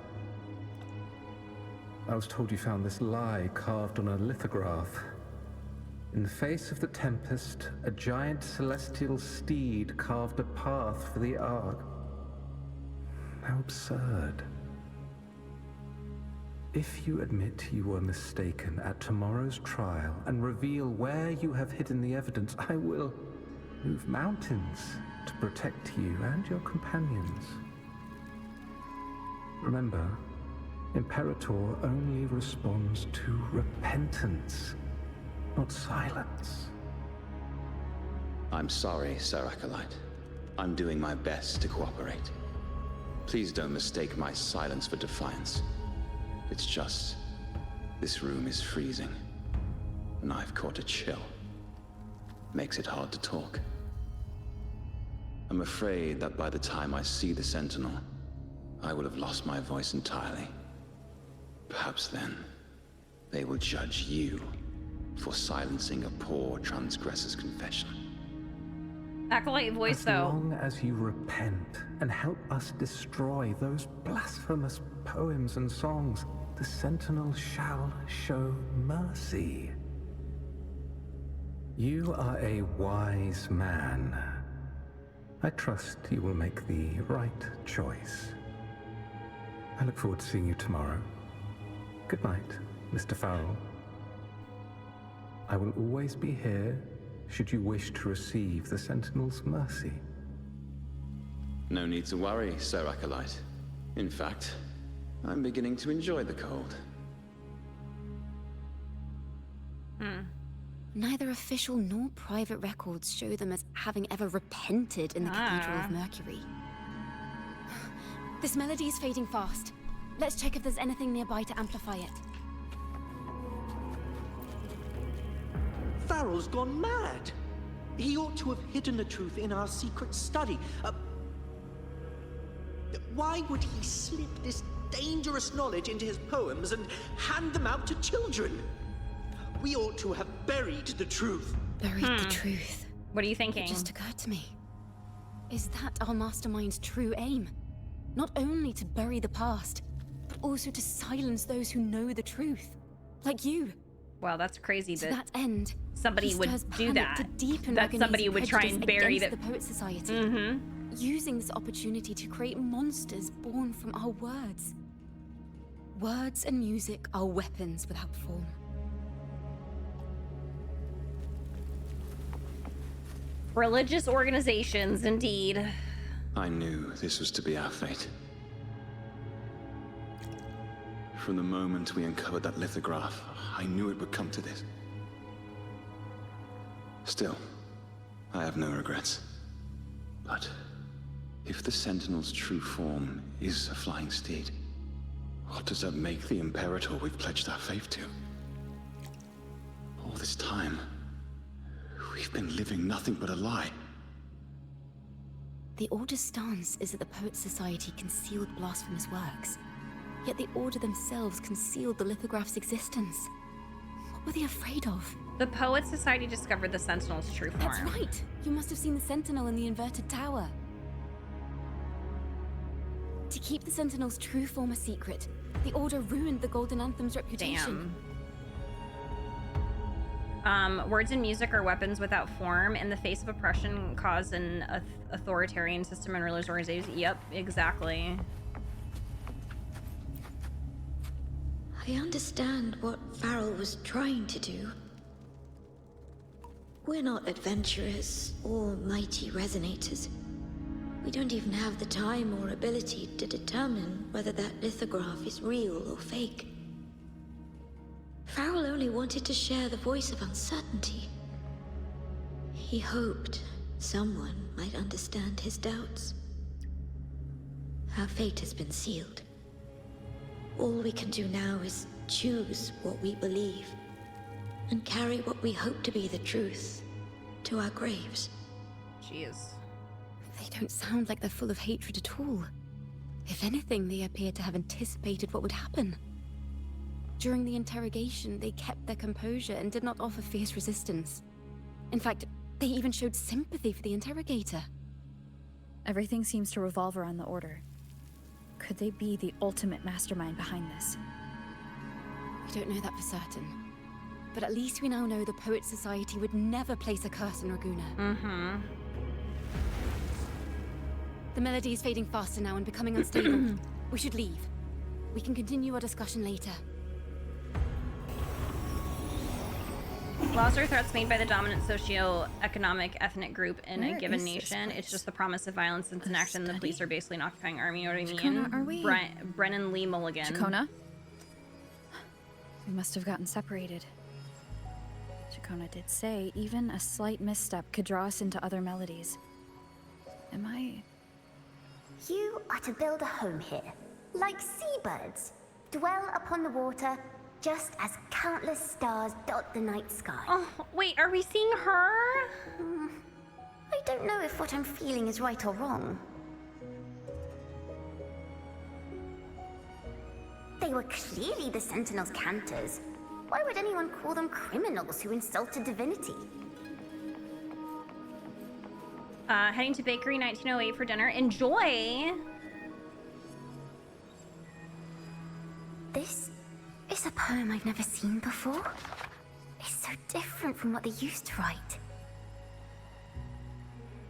I was told you found this lie carved on a lithograph. In the face of the tempest, a giant celestial steed carved a path for the Ark. How absurd. If you admit you were mistaken at tomorrow's trial and reveal where you have hidden the evidence, I will move mountains to protect you and your companions. Remember, Imperator only responds to repentance, not silence. I'm sorry, Sir Acolyte. I'm doing my best to cooperate. Please don't mistake my silence for defiance. It's just, this room is freezing, and I've caught a chill. Makes it hard to talk. I'm afraid that by the time I see the Sentinel, I will have lost my voice entirely. Perhaps then, they will judge you for silencing a poor transgressor's confession. Acolyte voice, as though. As long as you repent and help us destroy those blasphemous poems and songs, the Sentinel shall show mercy. You are a wise man. I trust you will make the right choice. I look forward to seeing you tomorrow. Good night, Mr. Farrell. I will always be here should you wish to receive the Sentinel's mercy. No need to worry, Sir Acolyte. In fact, I'm beginning to enjoy the cold. Neither official nor private records show them as having ever repented in the Cathedral of Mercury. This melody is fading fast. Let's check if there's anything nearby to amplify it. Farrell's gone mad. He ought to have hidden the truth in our secret study. Why would he slip this dangerous knowledge into his poems and hand them out to children? We ought to have buried the truth. Buried the truth. What are you thinking? It just occurred to me. Is that our mastermind's true aim? Not only to bury the past, but also to silence those who know the truth. Like you. Well, that's crazy To that that end, somebody he would stirs do panic that. to deepen That somebody would try and bury the the Poet Society. Using this opportunity to create monsters born from our words. Words and music are weapons without form. Religious organizations, indeed. I knew this was to be our fate. From the moment we uncovered that lithograph, I knew it would come to this. Still, I have no regrets. But if the Sentinel's true form is a flying steed, what does that make the Imperator we've pledged our faith to? All this time, we've been living nothing but a lie. The Order's stance is that the Poets Society concealed blasphemous works. Yet the Order themselves concealed the lithograph's existence. What were they afraid of? The Poets Society discovered the Sentinel's true form. That's right! You must have seen the Sentinel in the inverted tower. To keep the Sentinel's true form a secret, the Order ruined the Golden Anthem's reputation. Damn. Words and music are weapons without form. In the face of oppression caused an authoritarian system and rulers' organizations. Yep, exactly. I understand what Farrell was trying to do. We're not adventurers or mighty resonators. We don't even have the time or ability to determine whether that lithograph is real or fake. Farrell only wanted to share the voice of uncertainty. He hoped someone might understand his doubts. Our fate has been sealed. All we can do now is choose what we believe and carry what we hope to be the truth to our graves. Jeez. They don't sound like they're full of hatred at all. If anything, they appear to have anticipated what would happen. During the interrogation, they kept their composure and did not offer fierce resistance. In fact, they even showed sympathy for the interrogator. Everything seems to revolve around the Order. Could they be the ultimate mastermind behind this? We don't know that for certain. But at least we now know the Poets Society would never place a curse on Raguna. Mm-hmm. The melody is fading faster now and becoming unstable. We should leave. We can continue our discussion later. Laws are threats made by the dominant socio-economic ethnic group in a given nation. It's just the promise of violence and inaction. The police are basically an occupying army. You know what I mean? Chacona, are we? Brennan Lee Mulligan. Chacona? We must have gotten separated. Chacona did say even a slight misstep could draw us into other melodies. Am I... You are to build a home here, like seabirds. Dwell upon the water, just as countless stars dot the night sky. Oh, wait, are we seeing her? I don't know if what I'm feeling is right or wrong. They were clearly the Sentinel's cantors. Why would anyone call them criminals who insulted divinity? Heading to Bakery 1908 for dinner. Enjoy! This is a poem I've never seen before. It's so different from what they used to write.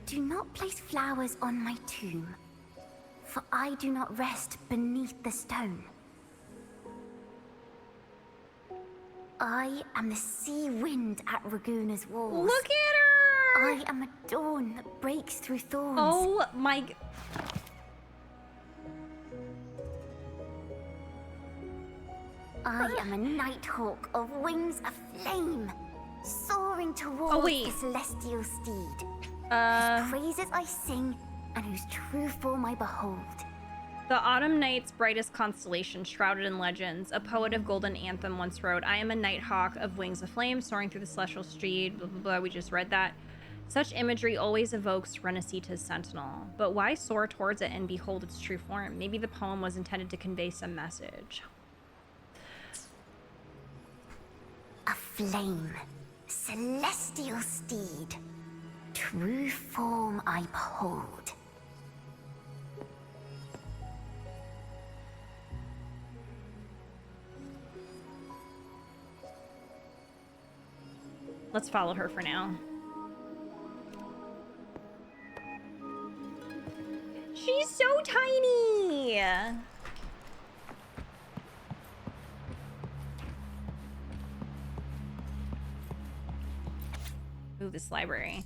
Do not place flowers on my tomb, for I do not rest beneath the stone. I am the sea wind at Raguna's walls. Look at her! I am a dawn that breaks through thorns. Oh my... I am a nighthawk of wings of flame, soaring towards the celestial steed, whose praises I sing and whose true form I behold. The autumn night's brightest constellation, shrouded in legends. A poet of golden anthem once wrote, I am a nighthawk of wings of flame, soaring through the celestial steed, blah, blah, blah. We just read that. Such imagery always evokes Renacita's sentinel. But why soar towards it and behold its true form? Maybe the poem was intended to convey some message. A flame, celestial steed, true form I behold. Let's follow her for now. She's so tiny! Ooh, this library.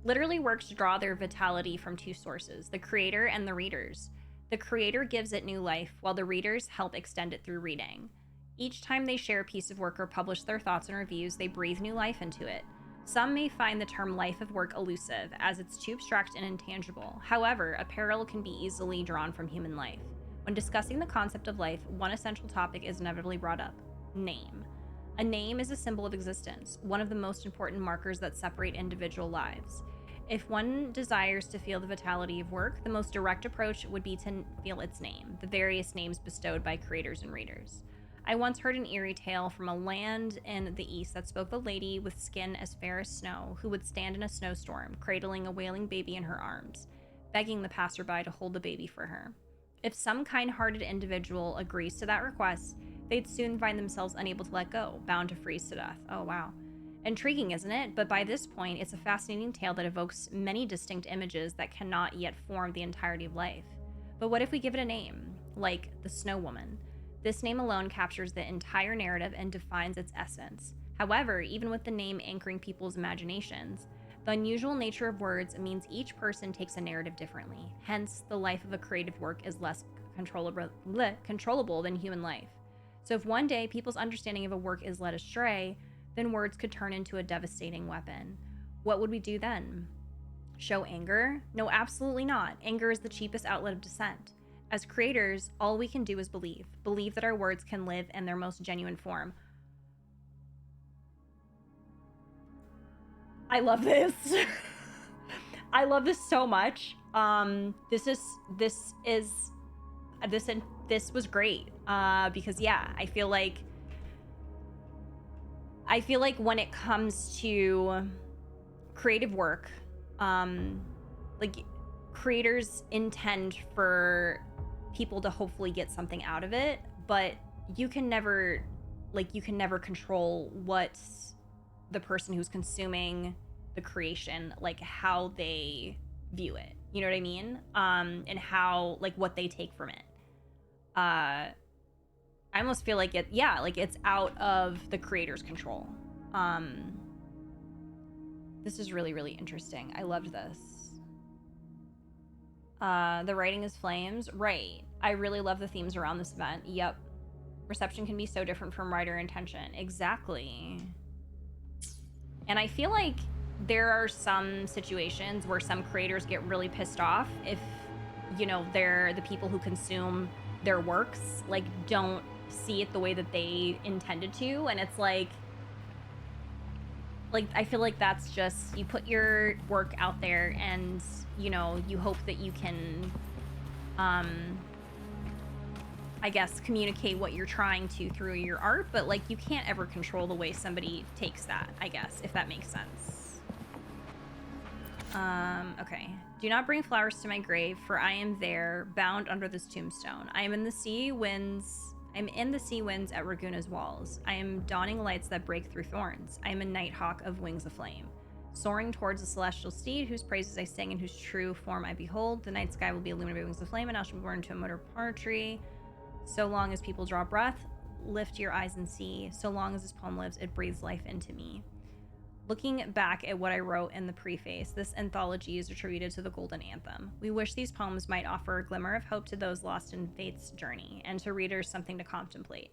literally works to draw their vitality from two sources, the creator and the readers. The creator gives it new life, while the readers help extend it through reading. Each time they share a piece of work or publish their thoughts and reviews, they breathe new life into it. Some may find the term life of work elusive, as it's too abstract and intangible. However, a parallel can be easily drawn from human life. When discussing the concept of life, one essential topic is inevitably brought up: name. A name is a symbol of existence, one of the most important markers that separate individual lives. If one desires to feel the vitality of work, the most direct approach would be to feel its name, the various names bestowed by creators and readers. I once heard an eerie tale from a land in the east that spoke of a lady with skin as fair as snow who would stand in a snowstorm, cradling a wailing baby in her arms, begging the passerby to hold the baby for her. If some kind-hearted individual agrees to that request, they'd soon find themselves unable to let go, bound to freeze to death. Oh, wow. Intriguing, isn't it? But by this point, it's a fascinating tale that evokes many distinct images that cannot yet form the entirety of life. But what if we give it a name, like the Snow Woman? This name alone captures the entire narrative and defines its essence. However, even with the name anchoring people's imaginations, the unusual nature of words means each person takes a narrative differently. Hence, the life of a creative work is less controllable than human life. So if one day people's understanding of a work is led astray, then words could turn into a devastating weapon. What would we do then? Show anger? No, absolutely not. Anger is the cheapest outlet of dissent. As creators, all we can do is believe. Believe that our words can live in their most genuine form. I love this. I love this so much. This was great. Because yeah, I feel like when it comes to creative work, like creators intend for people to hopefully get something out of it, but you can never control what the person who's consuming the creation, like how they view it. You know what I mean? And how, like, what they take from it. I almost feel like it's out of the creator's control. This is really, really interesting. I loved this. The writing is flames. Right. I really love the themes around this event. Yep. Reception can be so different from writer intention. Exactly. And I feel like there are some situations where some creators get really pissed off if, you know, they're the people who consume their works, like, don't see it the way that they intended to. And it's like I feel like that's just, you put your work out there and, you know, you hope that you can, I guess, communicate what you're trying to through your art, but, like, you can't ever control the way somebody takes that, I guess, if that makes sense. Okay. Do not bring flowers to my grave, for I am there, bound under this tombstone. I am in the sea winds at Raguna's walls. I am dawning lights that break through thorns. I am a nighthawk of wings aflame. Soaring towards the celestial steed, whose praises I sing and whose true form I behold. The night sky will be illuminated by wings of flame, and I shall be born to a motor par tree. So long as people draw breath, lift your eyes and see. So long as this poem lives, it breathes life into me. Looking back at what I wrote in the preface, this anthology is attributed to the Golden Anthem. We wish these poems might offer a glimmer of hope to those lost in fate's journey, and to readers something to contemplate.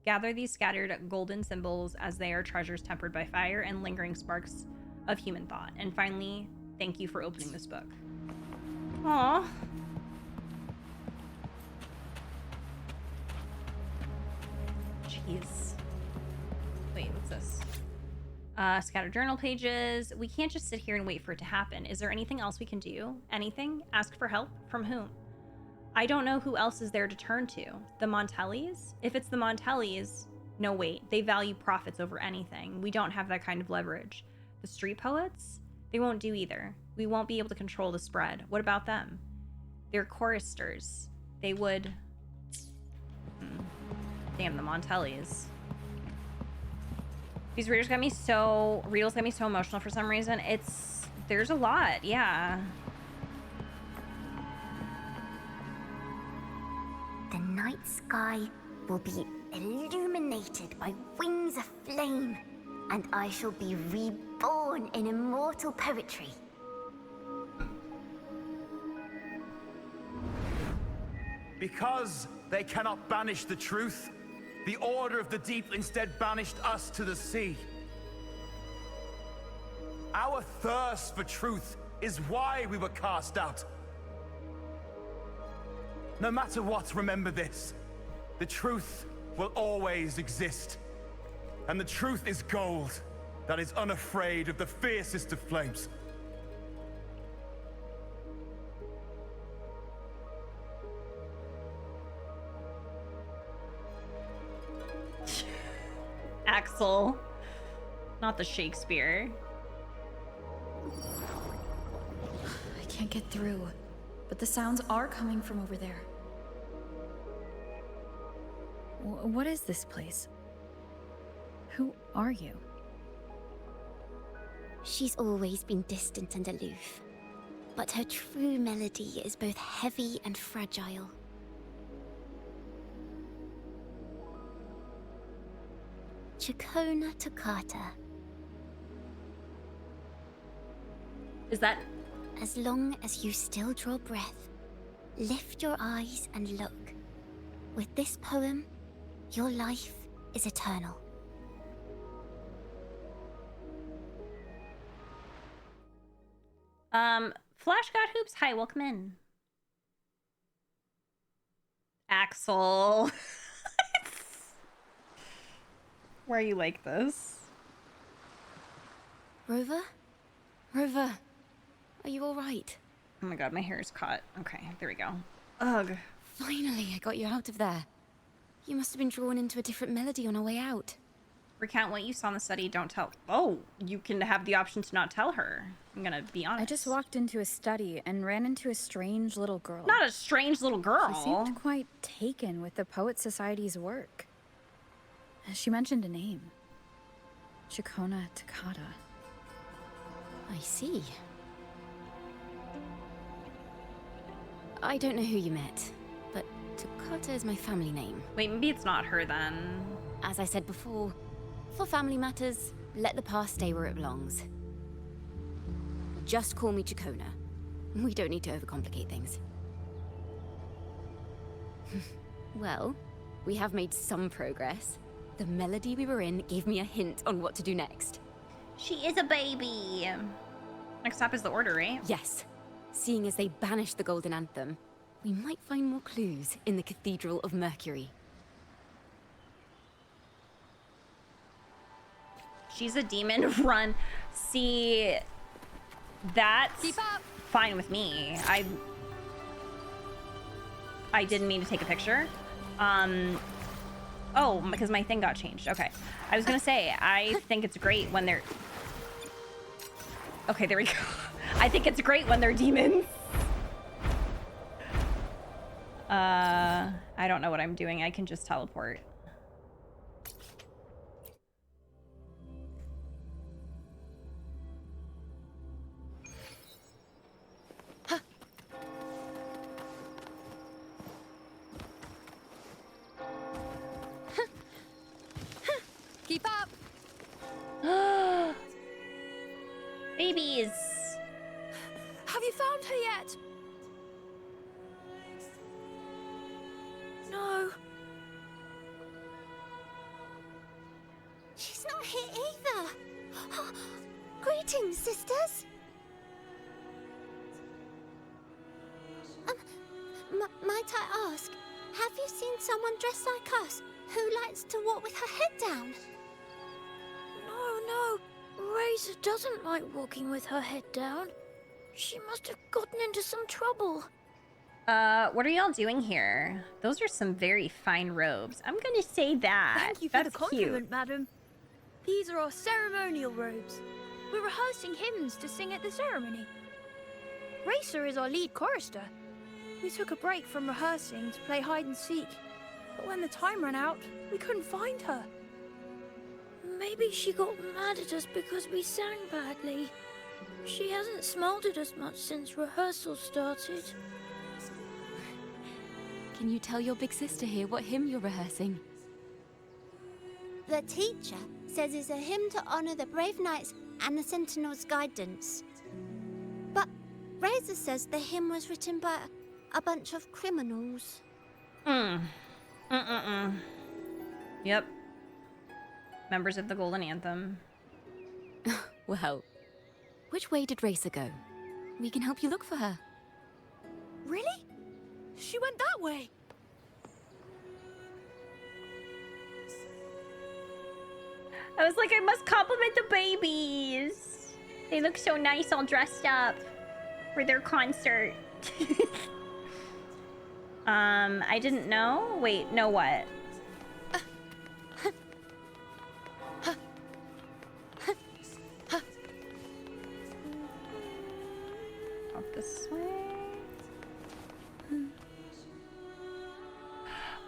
Gather these scattered golden symbols as they are treasures tempered by fire and lingering sparks of human thought. And finally, thank you for opening this book. Aww. Jeez. Wait, what's this? Scattered journal pages. We can't just sit here and wait for it to happen. Is there anything else we can do? Anything? Ask for help? From whom? I don't know who else is there to turn to. The Montellis? If it's the Montellis, no wait. They value profits over anything. We don't have that kind of leverage. The street poets? They won't do either. We won't be able to control the spread. What about them? They're choristers. They would... Damn, the Montellis. These readers got me so emotional for some reason. There's a lot, yeah. The night sky will be illuminated by wings of flame, and I shall be reborn in immortal poetry. Because they cannot banish the truth, the Order of the Deep instead banished us to the sea. Our thirst for truth is why we were cast out. No matter what, remember this. The truth will always exist. And the truth is gold that is unafraid of the fiercest of flames. Axel. Not the Shakespeare. I can't get through, but the sounds are coming from over there. What is this place? Who are you? She's always been distant and aloof, but her true melody is both heavy and fragile. Chacona Toccata. Is that... As long as you still draw breath, lift your eyes and look. With this poem, your life is eternal. Flash God Hoops, hi, welcome in. Axel. Why are you like this? Rover? Rover, are you alright? Oh my god, my hair is caught. Okay, there we go. Ugh. Finally, I got you out of there. You must have been drawn into a different melody on our way out. Recount what you saw in the study, don't tell. Oh, you can have the option to not tell her. I'm gonna be honest. I just walked into a study and ran into a strange little girl. Not a strange little girl. She seemed quite taken with the Poet Society's work. She mentioned a name. Chacona Toccata. I see. I don't know who you met, but Toccata is my family name. Wait, maybe it's not her then. As I said before, for family matters, let the past stay where it belongs. Just call me Chacona. We don't need to overcomplicate things. Well, we have made some progress. The melody we were in gave me a hint on what to do next. She is a baby. Next stop is the Order, right? Yes. Seeing as they banished the Golden Anthem, we might find more clues in the Cathedral of Mercury. She's a demon. Run. See, that's fine with me. I didn't mean to take a picture. Oh, because my thing got changed. Okay. I was gonna say, I think it's great when they're... Okay, there we go. I think it's great when they're demons. I don't know what I'm doing. I can just teleport. Keep up! Babies! Have you found her yet? No. She's not here either. Greetings, sisters. Might I ask, have you seen someone dressed like us who likes to walk with her head down? No. Razor doesn't like walking with her head down. She must have gotten into some trouble. What are y'all doing here? Those are some very fine robes. I'm gonna say that. Thank you for That's the compliment, cute. madam. These are our ceremonial robes. We're rehearsing hymns to sing at the ceremony. Racer is our lead chorister. We took a break from rehearsing to play hide and seek, but when the time ran out, we couldn't find her. Maybe she got mad at us because we sang badly. She hasn't smiled at us much since rehearsal started. Can you tell your big sister here what hymn you're rehearsing? The teacher says it's a hymn to honor the brave knights and the Sentinel's guidance. But Razor says the hymn was written by a bunch of criminals. Yep. Members of the Golden Anthem. Well, which way did Racer go? We can help you look for her. Really? She went that way. I was like, I must compliment the babies. They look so nice all dressed up for their concert. I didn't know. Wait, know what? Up this way.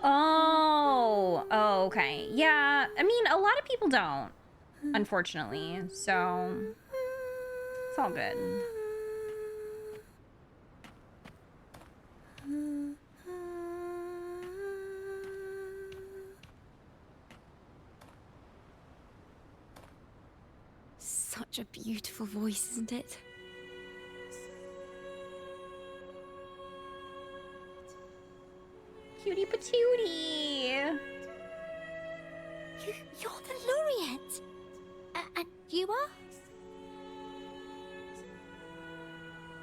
Oh, okay. Yeah, I mean, a lot of people don't, unfortunately. So it's all good. Such a beautiful voice, isn't it? Cutie patootie. You're the laureate. And you are?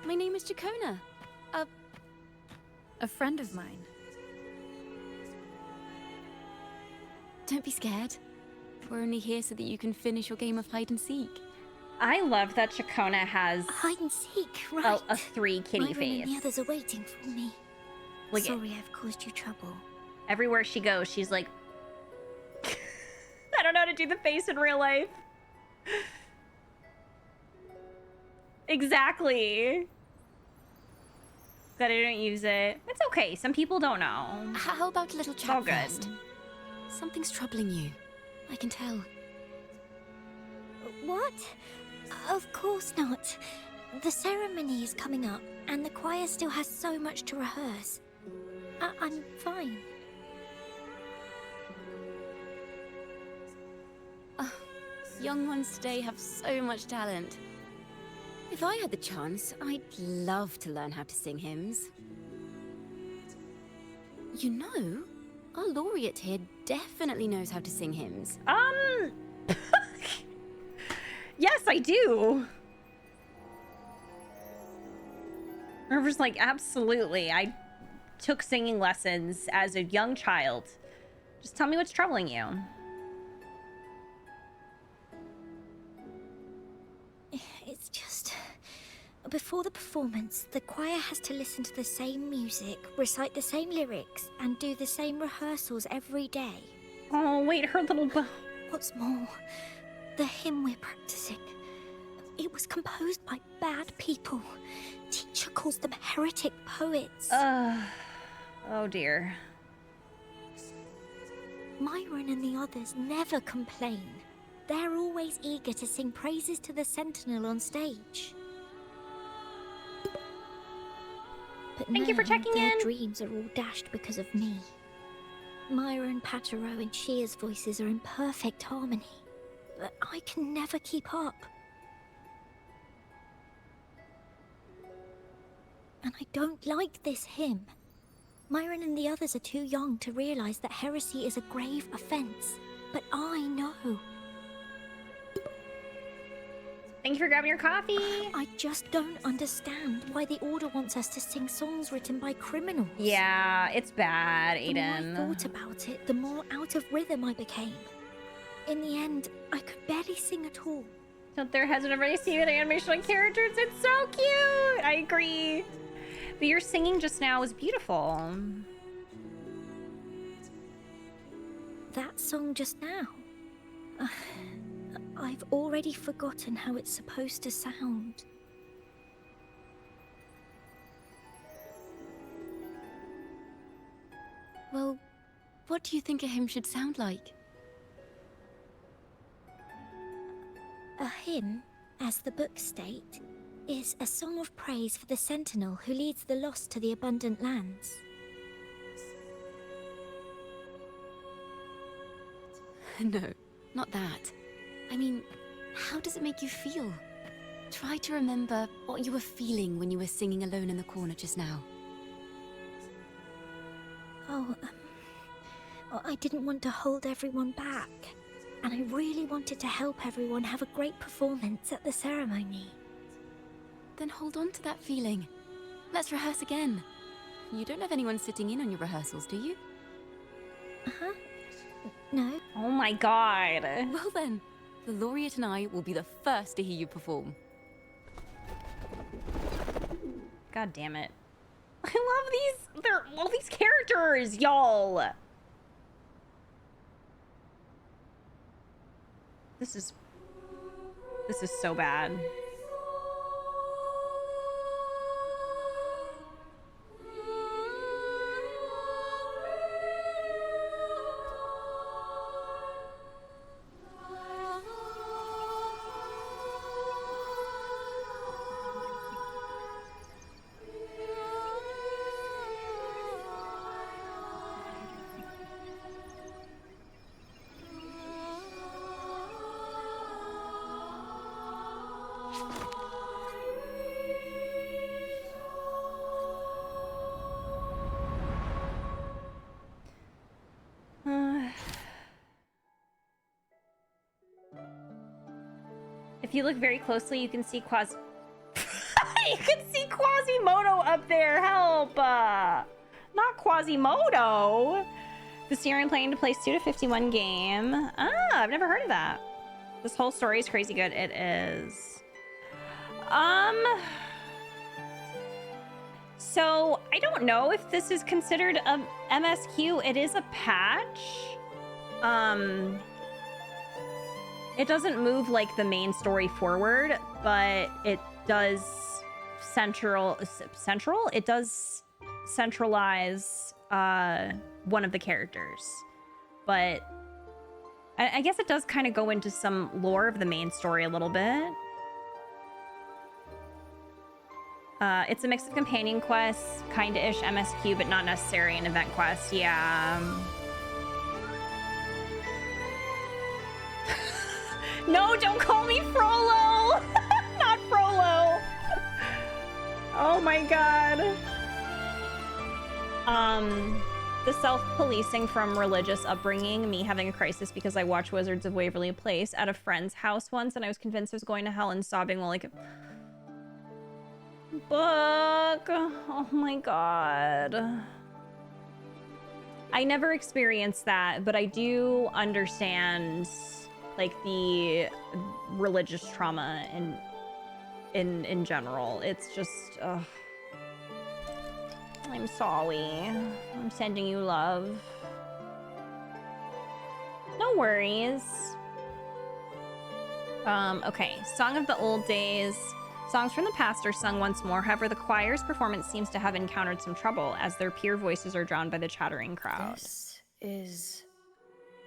My name is Jacona. A friend of mine. Don't be scared. We're only here so that you can finish your game of hide and seek. I love that Jacona has Hide and seek, right? a 3 kitty Myron face. and the others are waiting for me. Look at- Sorry I've caused you trouble. Everywhere she goes, she's like, I don't know how to do the face in real life. Exactly. That I don't use it. It's okay. Some people don't know. How about a little It's all chat good. first? Something's troubling you. I can tell. What? Of course not. The ceremony is coming up, and the choir still has so much to rehearse. I'm fine. Young ones today have so much talent. If I had the chance, I'd love to learn how to sing hymns. You know, our laureate here definitely knows how to sing hymns. Yes, I do. River's like, absolutely. I took singing lessons as a young child. Just tell me what's troubling you. It's just... Before the performance, the choir has to listen to the same music, recite the same lyrics, and do the same rehearsals every day. Oh, wait, her little... What's more, the hymn we're practicing, it was composed by bad people. Teacher calls them heretic poets. Oh dear. Myron and the others never complain. They're always eager to sing praises to the Sentinel on stage. But Thank you for checking their in. dreams are all dashed because of me. Myron, Patero, and Shear's voices are in perfect harmony, but I can never keep up. And I don't like this hymn. Myron and the others are too young to realize that heresy is a grave offense, but I know. Thank you for grabbing your coffee. I just don't understand why the Order wants us to sing songs written by criminals. Yeah, it's bad, Aiden. The more I thought about it, the more out of rhythm I became. In the end, I could barely sing at all. Tilt their heads whenever they see the animation on characters. It's so cute. I agree. But your singing just now was beautiful. That song just now. I've already forgotten how it's supposed to sound. Well, what do you think a hymn should sound like? A hymn, as the books state, is a song of praise for the Sentinel who leads the lost to the abundant lands. No, not that. I mean, how does it make you feel? Try to remember what you were feeling when you were singing alone in the corner just now. Oh, didn't want to hold everyone back. And I really wanted to help everyone have a great performance at the ceremony. Then hold on to that feeling. Let's rehearse again. You don't have anyone sitting in on your rehearsals, do you? Uh-huh. No. Oh my god. Well then, the laureate and I will be the first to hear you perform. God damn it. I love these, all these characters, y'all. This is so bad. If you look very closely, you can see you can see Quasimodo up there. Help! Not Quasimodo. The Syrian planning to play Suda 51 game. Ah, I've never heard of that. This whole story is crazy good. It is. So I don't know if this is considered a MSQ. It is a patch. It doesn't move like the main story forward, but it does it does centralize one of the characters. But I guess it does kind of go into some lore of the main story a little bit. It's a mix of companion quests, kinda-ish MSQ, but not necessarily an event quest. Yeah. No, don't call me Frollo! Not Frollo! Oh my god. The self-policing from religious upbringing, me having a crisis because I watched Wizards of Waverly Place at a friend's house once and I was convinced I was going to hell and sobbing while like a book. Oh my god. I never experienced that, but I do understand like the religious trauma in general. It's just I'm sorry. I'm sending you love. No worries. Okay, Song of the Old Days. Songs from the past are sung once more. However, the choir's performance seems to have encountered some trouble as their peer voices are drowned by the chattering crowd. This is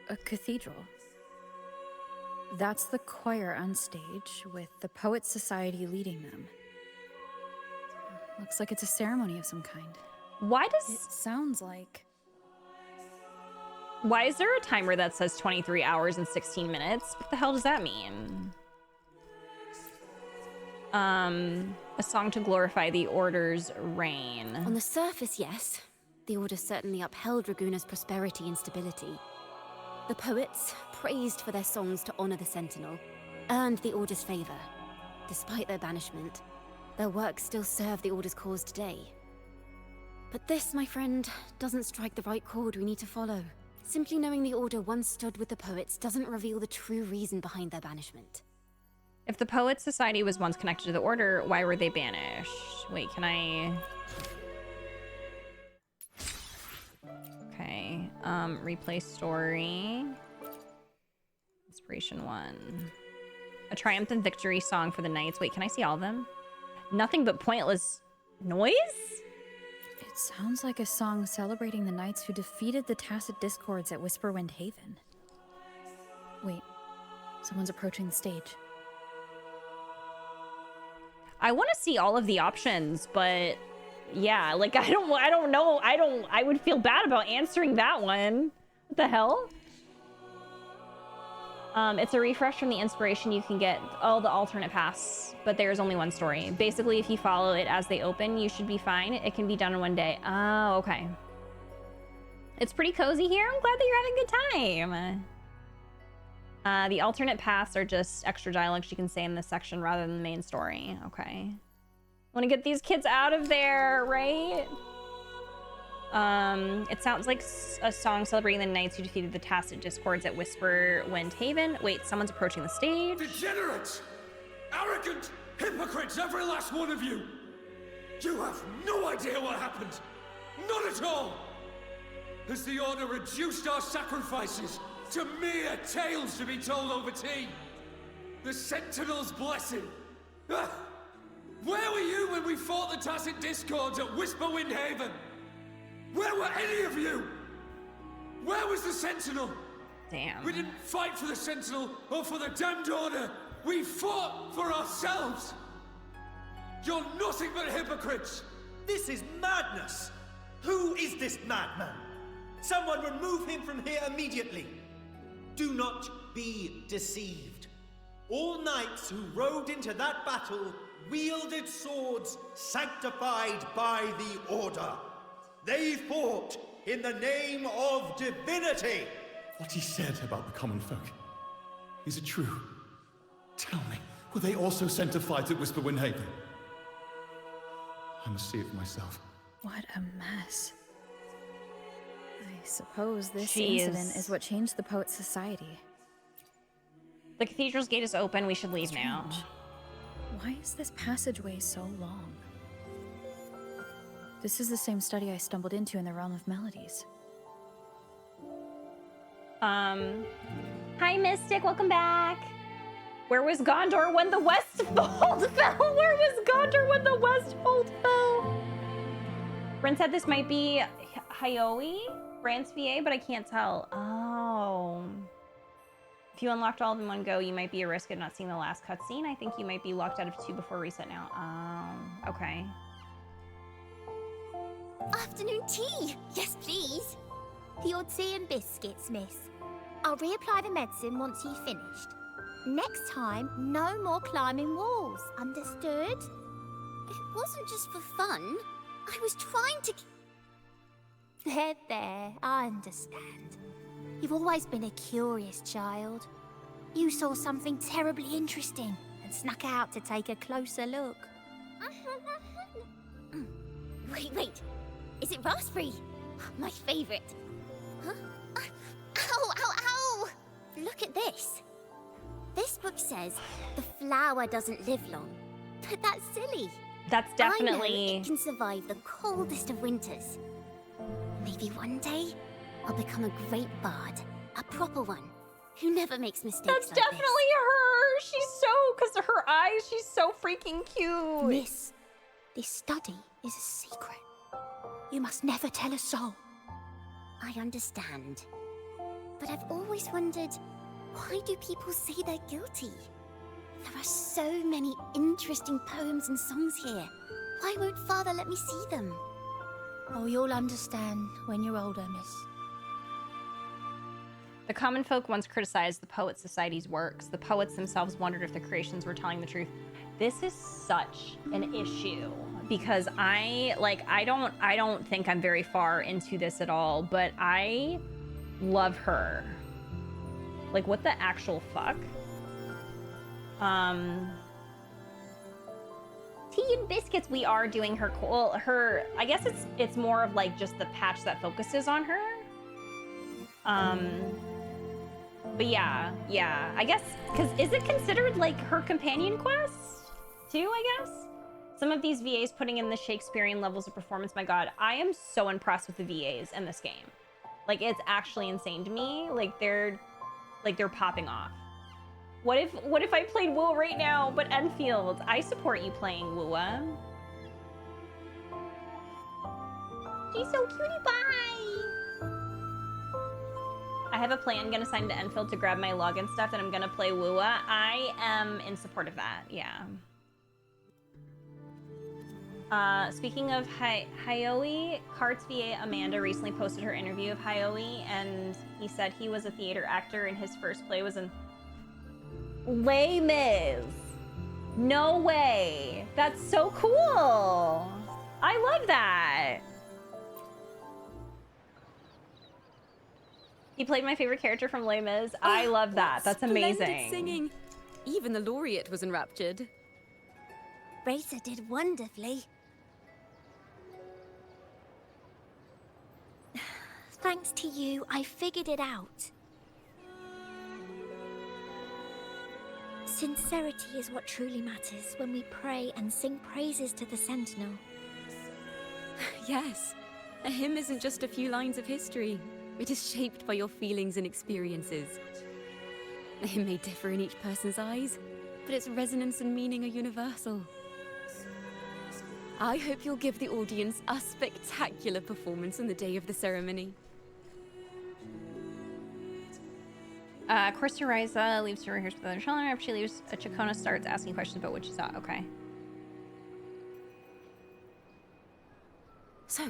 a cathedral. That's the choir on stage, with the Poets Society leading them. Looks like it's a ceremony of some kind. Why does... It sounds like... Why is there a timer that says 23 hours and 16 minutes? What the hell does that mean? A song to glorify the Order's reign. On the surface, yes. The Order certainly upheld Raguna's prosperity and stability. The poets, praised for their songs to honor the Sentinel, earned the Order's favor. Despite their banishment, their works still serve the Order's cause today. But this, my friend, doesn't strike the right chord we need to follow. Simply knowing the Order once stood with the poets doesn't reveal the true reason behind their banishment. If the Poets Society was once connected to the Order, why were they banished? Wait, can I... Okay, replay story. Inspiration 1. A triumphant victory song for the knights. Wait, can I see all of them? Nothing but pointless noise? It sounds like a song celebrating the knights who defeated the Tacit Discords at Whisperwind Haven. Wait, someone's approaching the stage. I want to see all of the options, but yeah, like I don't know. I would feel bad about answering that one. What the hell? It's a refresh from the inspiration. You can get all the alternate paths, but there's only one story. Basically, if you follow it as they open, you should be fine. It can be done in one day. Oh, okay. It's pretty cozy here. I'm glad that you're having a good time. The alternate paths are just extra dialogue she can say in this section rather than the main story. Okay. Want to get these kids out of there, right? It sounds like a song celebrating the knights who defeated the Tacit Discords at Whisperwind Haven. Wait, someone's approaching the stage. Degenerates! Arrogant hypocrites, every last one of you! You have no idea what happened! Not at all! Has the Order reduced our sacrifices to mere tales to be told over tea? The Sentinel's blessing! Ah! Where were you when we fought the Tacit Discords at Whisperwind Haven? Where were any of you? Where was the Sentinel? Damn. We didn't fight for the Sentinel or for the damned Order. We fought for ourselves. You're nothing but hypocrites. This is madness. Who is this madman? Someone remove him from here immediately. Do not be deceived. All knights who rode into that battle wielded swords sanctified by the Order. They fought in the name of divinity. What he said about the common folk, is it true? Tell me, were they also sent to fight at Whisperwind Haven? I must see it for myself. What a mess. I suppose this incident is what changed the Poet Society. The cathedral's gate is open. We should leave now. Why is this passageway so long? This is the same study I stumbled into in the Realm of Melodies. Hi, Mystic. Welcome back. Where was Gondor when the Westfold fell? Where was Gondor when the Westfold fell? Brent said this might be Hyoe, Brant's VA, but I can't tell. Oh. If you unlocked all of them in one go, you might be at risk of not seeing the last cutscene. I think you might be locked out of 2 before reset now. Okay. Afternoon tea! Yes, please. The odd tea and biscuits, miss. I'll reapply the medicine once you've finished. Next time, no more climbing walls. Understood? It wasn't just for fun. I was trying to... There, I understand. You've always been a curious child. You saw something terribly interesting and snuck out to take a closer look. Wait. Is it raspberry? My favorite. Huh? Ow! Look at this. This book says the flower doesn't live long. But that's silly. That's definitely... I know it can survive the coldest of winters. Maybe one day, I'll become a great bard. A proper one. Who never makes mistakes That's like definitely her! She's so... Because of her eyes, she's so freaking cute. Miss, this study is a secret. You must never tell a soul. I understand. But I've always wondered, why do people say they're guilty? There are so many interesting poems and songs here. Why won't Father let me see them? Oh, you'll understand when you're older, miss. The common folk once criticized the Poet Society's works. The poets themselves wondered if the creations were telling the truth. This is such an issue because I don't think I'm very far into this at all, but I love her. Like, what the actual fuck? Tea and biscuits, we are doing her cool. I guess it's more of like just the patch that focuses on her. But yeah, I guess, because is it considered like her companion quest too, I guess? Some of these VAs putting in the Shakespearean levels of performance, my God, I am so impressed with the VAs in this game. Like, it's actually insane to me. Like, they're popping off. What if I played wuwa right now, but Enfield? I support you playing wuwa. She's so cutie pie. I have a plan. Gonna sign to Enfield to grab my login stuff, and I'm gonna play wuwa. I am in support of that. Yeah. Speaking of Hyoe, Kart's VA Amanda recently posted her interview of Hyoe, and he said he was a theater actor and his first play was in Les Mis. No way. That's so cool. I love that. He played my favorite character from Les Mis. I love that. That's amazing. Splendid singing. Even the laureate was enraptured. Racer did wonderfully. Thanks to you, I figured it out. Sincerity is what truly matters when we pray and sing praises to the Sentinel. Yes, a hymn isn't just a few lines of history. It is shaped by your feelings and experiences. A hymn may differ in each person's eyes, but its resonance and meaning are universal. I hope you'll give the audience a spectacular performance on the day of the ceremony. Corsa Riza leaves to rehearse with other children. After she leaves, Chacona starts asking questions about what she saw. Okay. So,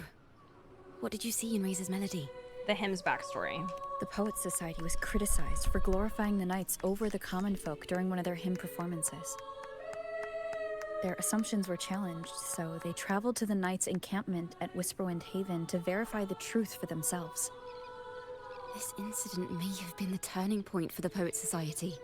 what did you see in Razor's melody? The hymn's backstory. The Poets Society was criticized for glorifying the knights over the common folk during one of their hymn performances. Their assumptions were challenged, so they traveled to the knights' encampment at Whisperwind Haven to verify the truth for themselves. This incident may have been the turning point for the Poets Society.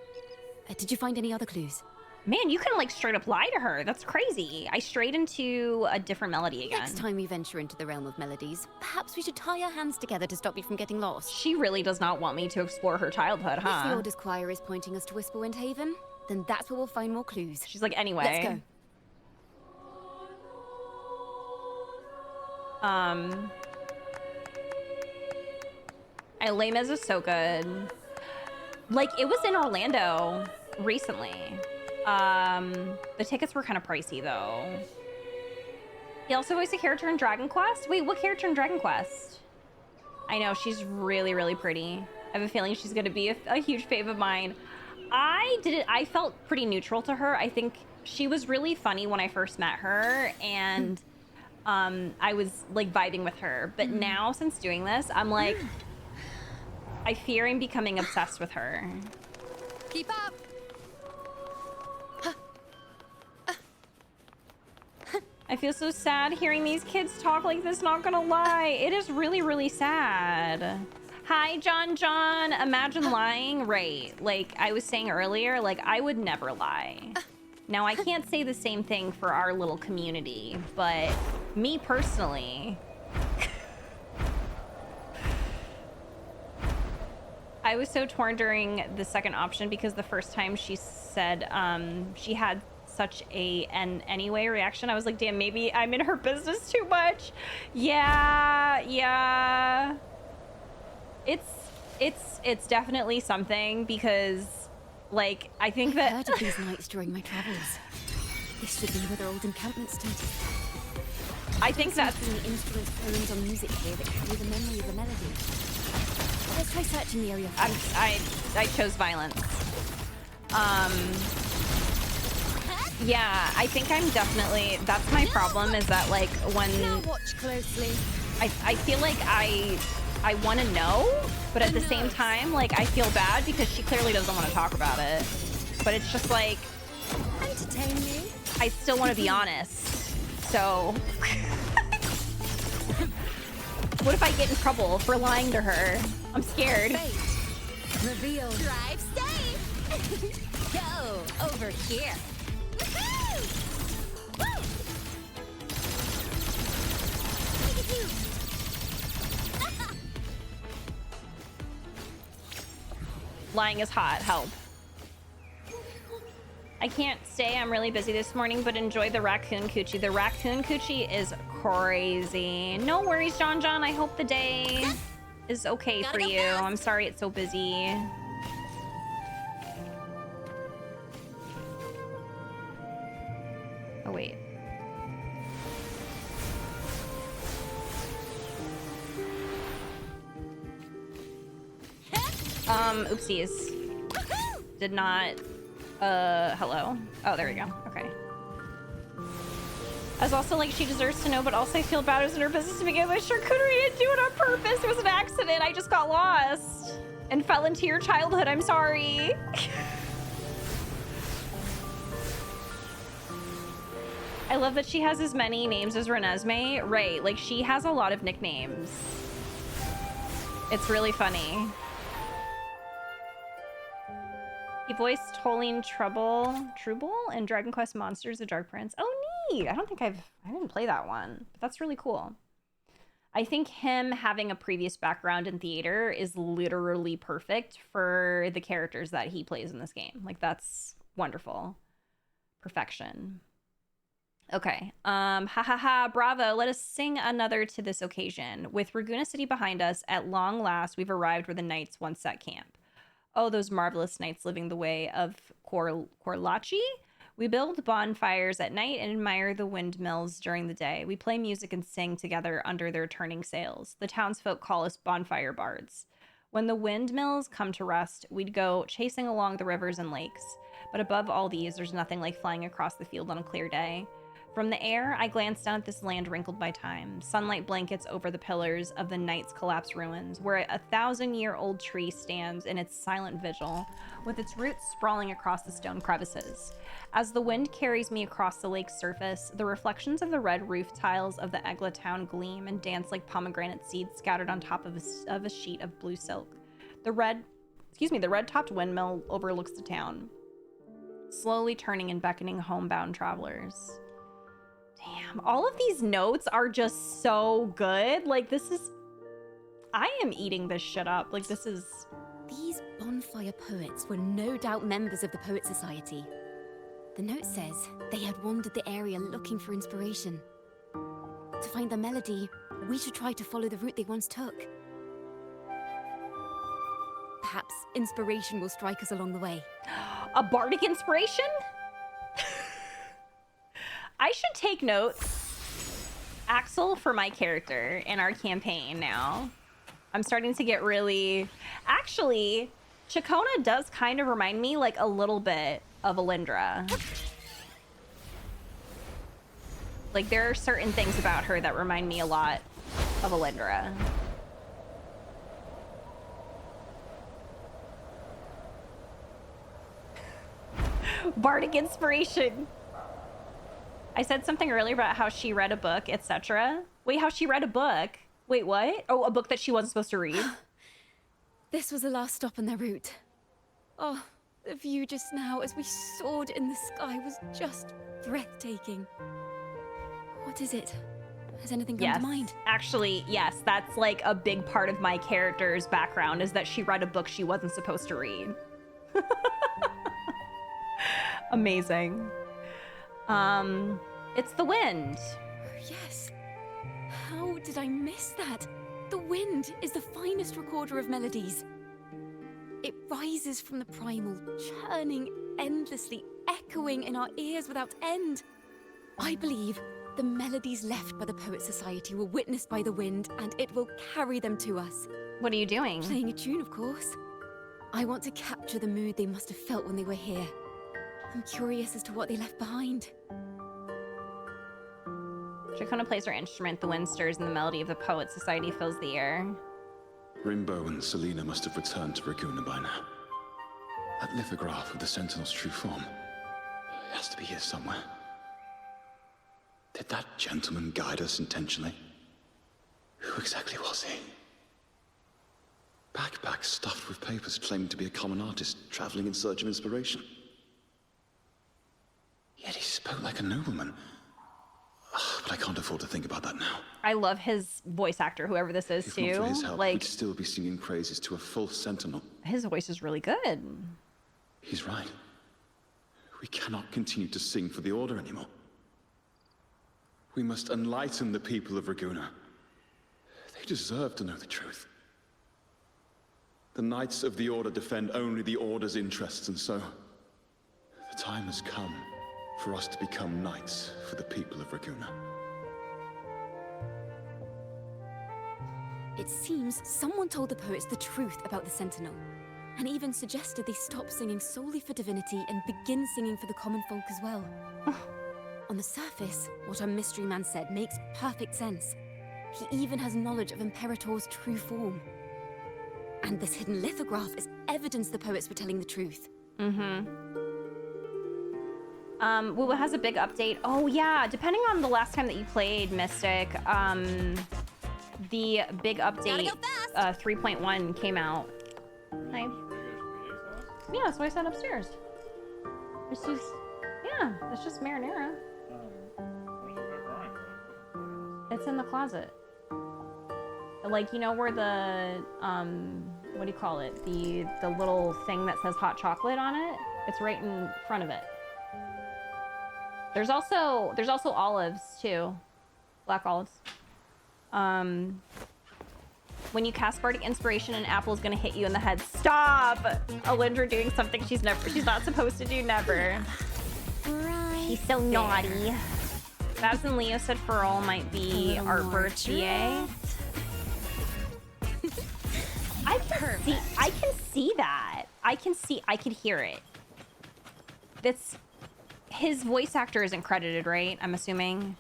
Did you find any other clues? Man, you can like straight up lie to her. That's crazy. I strayed into a different melody again. Next time we venture into the realm of melodies, perhaps we should tie our hands together to stop you from getting lost. She really does not want me to explore her childhood, huh? If the Orders Choir is pointing us to Whisperwind Haven, then that's where we'll find more clues. She's like, anyway. Let's go. Les Mis is so good. Like, it was in Orlando recently. The tickets were kind of pricey, though. He also voiced a character in Dragon Quest? Wait, what character in Dragon Quest? I know, she's really, really pretty. I have a feeling she's gonna be a huge fave of mine. I felt pretty neutral to her. I think she was really funny when I first met her, and I was like vibing with her. But now, since doing this, I'm like, I fear I'm becoming obsessed with her. Keep up! I feel so sad hearing these kids talk like this, not gonna lie. It is really, really sad. Hi, John. Imagine lying. Right. Like I was saying earlier, like I would never lie. Now, I can't say the same thing for our little community, but me personally... I was so torn during the second option because the first time she said she had such an anyway reaction. I was like, damn, maybe I'm in her business too much. Yeah. It's definitely something because, like, I think that... I've heard of these nights during my travels. This should be where their old encampment stood. I think that's... the instruments, poems, or music here that carry the memory of the melody. Let's try searching the area first. I chose violence. Yeah, I think I'm definitely... That's my problem, is that, like, when... Now watch closely. I feel like I want to know, but at the same time, like, I feel bad because she clearly doesn't want to talk about it. But it's just like... Entertain me. I still want to be honest. So... What if I get in trouble for lying to her? I'm scared. Fate. Reveal. Drive safe. Go over here. Lying is hot. Help. I can't stay. I'm really busy this morning, but enjoy the raccoon coochie. The raccoon coochie is crazy. No worries, John. I hope the day is okay for you. I'm sorry it's so busy. Oh, wait. Oopsies. Did not... hello? Oh, there we go. Okay. I was also like, she deserves to know, but also I feel bad it was in her business to begin with. Charcuterie didn't do it on purpose. It was an accident. I just got lost and fell into your childhood. I'm sorry. I love that she has as many names as Renesmee. Right, like she has a lot of nicknames. It's really funny. He voiced Tolleen Trouble in Dragon Quest Monsters: The Dark Prince. Oh, neat! I didn't play that one, but that's really cool. I think him having a previous background in theater is literally perfect for the characters that he plays in this game. Like, that's wonderful. Perfection. Okay. Bravo. Let us sing another to this occasion. With Raguna City behind us, at long last, we've arrived where the knights once set camp. Oh, those marvelous knights living the way of Korlachi. We build bonfires at night and admire the windmills during the day. We play music and sing together under their turning sails. The townsfolk call us bonfire bards. When the windmills come to rest, we'd go chasing along the rivers and lakes. But above all these, there's nothing like flying across the field on a clear day. From the air, I glance down at this land wrinkled by time. Sunlight blankets over the pillars of the night's collapsed ruins, where a 1,000-year-old tree stands in its silent vigil, with its roots sprawling across the stone crevices. As the wind carries me across the lake's surface, the reflections of the red roof tiles of the Egla town gleam and dance like pomegranate seeds scattered on top of a sheet of blue silk. The red-topped windmill overlooks the town, slowly turning and beckoning homebound travelers. Damn, all of these notes are just so good. Like, I am eating this shit up. Like, this is... These bonfire poets were no doubt members of the Poet Society. The note says they had wandered the area looking for inspiration. To find the melody, we should try to follow the route they once took. Perhaps inspiration will strike us along the way. A bardic inspiration? I should take notes, Axel, for my character in our campaign now. I'm starting to get really... Actually, Chacona does kind of remind me, like, a little bit of Alindra. Like, there are certain things about her that remind me a lot of Alindra. Bardic inspiration. I said something earlier about how she read a book, etc. Wait, how she read a book? Wait, what? Oh, a book that she wasn't supposed to read? This was the last stop on their route. Oh, the view just now as we soared in the sky was just breathtaking. What is it? Has anything come to mind? Actually, yes. That's like a big part of my character's background, is that she read a book she wasn't supposed to read. Amazing. It's the wind. Yes. How did I miss that? The wind is the finest recorder of melodies. It rises from the primal, churning endlessly, echoing in our ears without end. I believe the melodies left by the Poet Society were witnessed by the wind, and it will carry them to us. What are you doing? Playing a tune, of course. I want to capture the mood they must have felt when they were here. I'm curious as to what they left behind. Chacona plays her instrument, the wind stirs, and the melody of the Poet Society fills the air. Rimbo and Selena must have returned to Raguna by now. That lithograph of the Sentinel's true form. It has to be here somewhere. Did that gentleman guide us intentionally? Who exactly was he? Backpack stuffed with papers claiming to be a common artist traveling in search of inspiration. Yet he spoke like a nobleman. But I can't afford to think about that now. I love his voice actor, whoever this is, If too. not for his help, like, we'd still be singing praises to a false sentinel. His voice is really good. He's right. We cannot continue to sing for the Order anymore. We must enlighten the people of Raguna. They deserve to know the truth. The Knights of the Order defend only the Order's interests, and so the time has come for us to become knights for the people of Raguna. It seems someone told the poets the truth about the Sentinel, and even suggested they stop singing solely for divinity and begin singing for the common folk as well. On the surface, what our mystery man said makes perfect sense. He even has knowledge of Imperator's true form. And this hidden lithograph is evidence the poets were telling the truth. Wuwa has a big update. Oh yeah, depending on the last time that you played Mystic, the big update 3.1 came out. Hi. Yeah, that's why I said upstairs. It's just, yeah, it's just marinara. It's in the closet. Like, you know where the, what do you call it? The little thing that says hot chocolate on it? It's right in front of it. There's also olives too. Black olives. When you cast Bardic Inspiration, an apple is gonna hit you in the head. Stop! Alindra doing something she's not supposed to do, never. She's so naughty. Babs and Leo said Feral might be Artbird's VA. I can see that. I can hear it. That's his voice actor isn't credited, right? I'm assuming.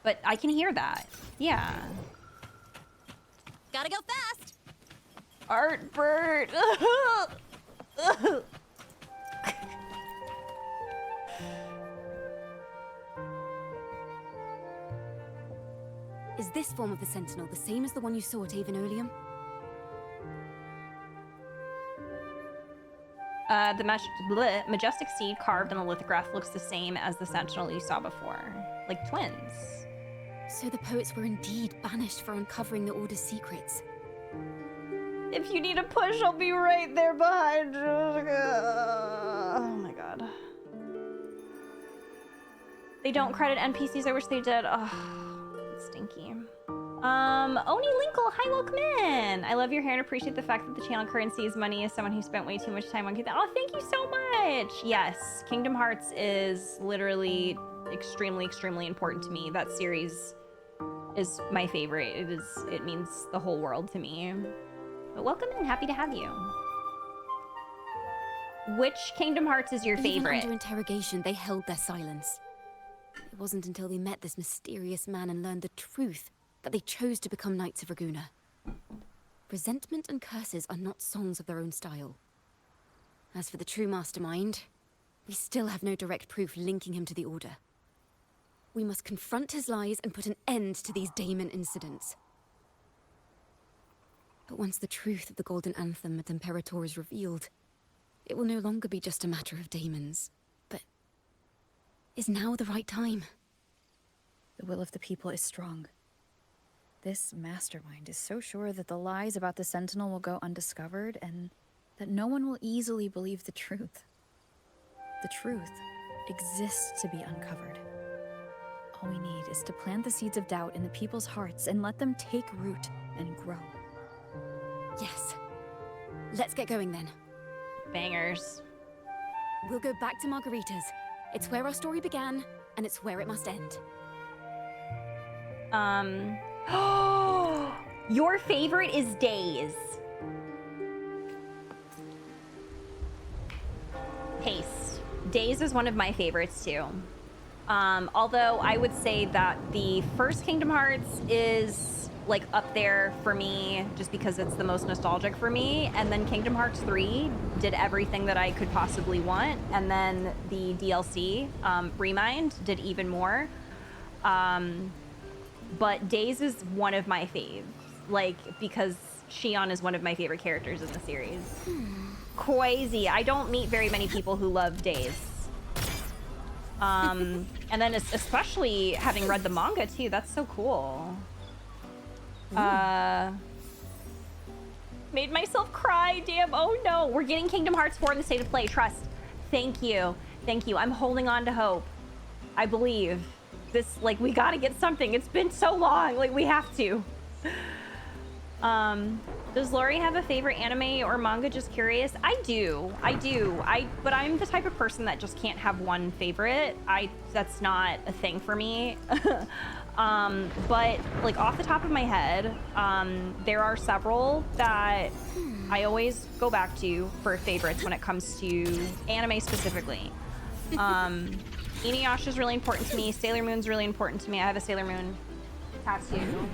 But I can hear that. Yeah. Gotta go fast. Artbird. Is this form of the Sentinel the same as the one you saw at Avenolium? The majestic steed carved in the lithograph looks the same as the Sentinel you saw before. Like twins. So the poets were indeed banished for uncovering the Order's secrets. If you need a push, I'll be right there behind you. Oh my god. They don't credit NPCs, I wish they did. Oh, it's stinky. Oni Linkle, hi, welcome in. I love your hair and appreciate the fact that the channel currency is money as someone who spent way too much time on Kingdom. Oh, thank you so much. Yes, Kingdom Hearts is literally extremely, extremely important to me. That series is my favorite. It means the whole world to me. But welcome in, happy to have you. Which Kingdom Hearts is your favorite? Even under interrogation, they held their silence. It wasn't until they met this mysterious man and learned the truth that they chose to become Knights of Raguna. Resentment and curses are not songs of their own style. As for the true mastermind, we still have no direct proof linking him to the Order. We must confront his lies and put an end to these Daemon incidents. But once the truth of the Golden Anthem at Imperator is revealed, it will no longer be just a matter of daemons, but is now the right time? The will of the people is strong. This mastermind is so sure that the lies about the Sentinel will go undiscovered and that no one will easily believe the truth. The truth exists to be uncovered. All we need is to plant the seeds of doubt in the people's hearts and let them take root and grow. Yes. Let's get going then. Bangers. We'll go back to Margarita's. It's where our story began, and it's where it must end. Your favorite is Days. Taste. Days is one of my favorites too. Although I would say that the first Kingdom Hearts is like up there for me just because it's the most nostalgic for me, and then Kingdom Hearts 3 did everything that I could possibly want, and then the DLC, Remind, did even more. But Days is one of my faves, like, because Xion is one of my favorite characters in the series. Crazy. I don't meet very many people who love Days. And then especially having read the manga too, that's so cool. Made myself cry, damn. Oh no, we're getting Kingdom Hearts 4 in the state of play, trust. Thank you, thank you. I'm holding on to hope. I believe. This, like, we gotta get something. It's been so long, like, we have to. Does Lori have a favorite anime or manga? Just curious. I do. But I'm the type of person that just can't have one favorite. That's not a thing for me. But like off the top of my head, there are several that I always go back to for favorites when it comes to anime specifically. Inuyasha is really important to me. Sailor Moon's really important to me. I have a Sailor Moon tattoo.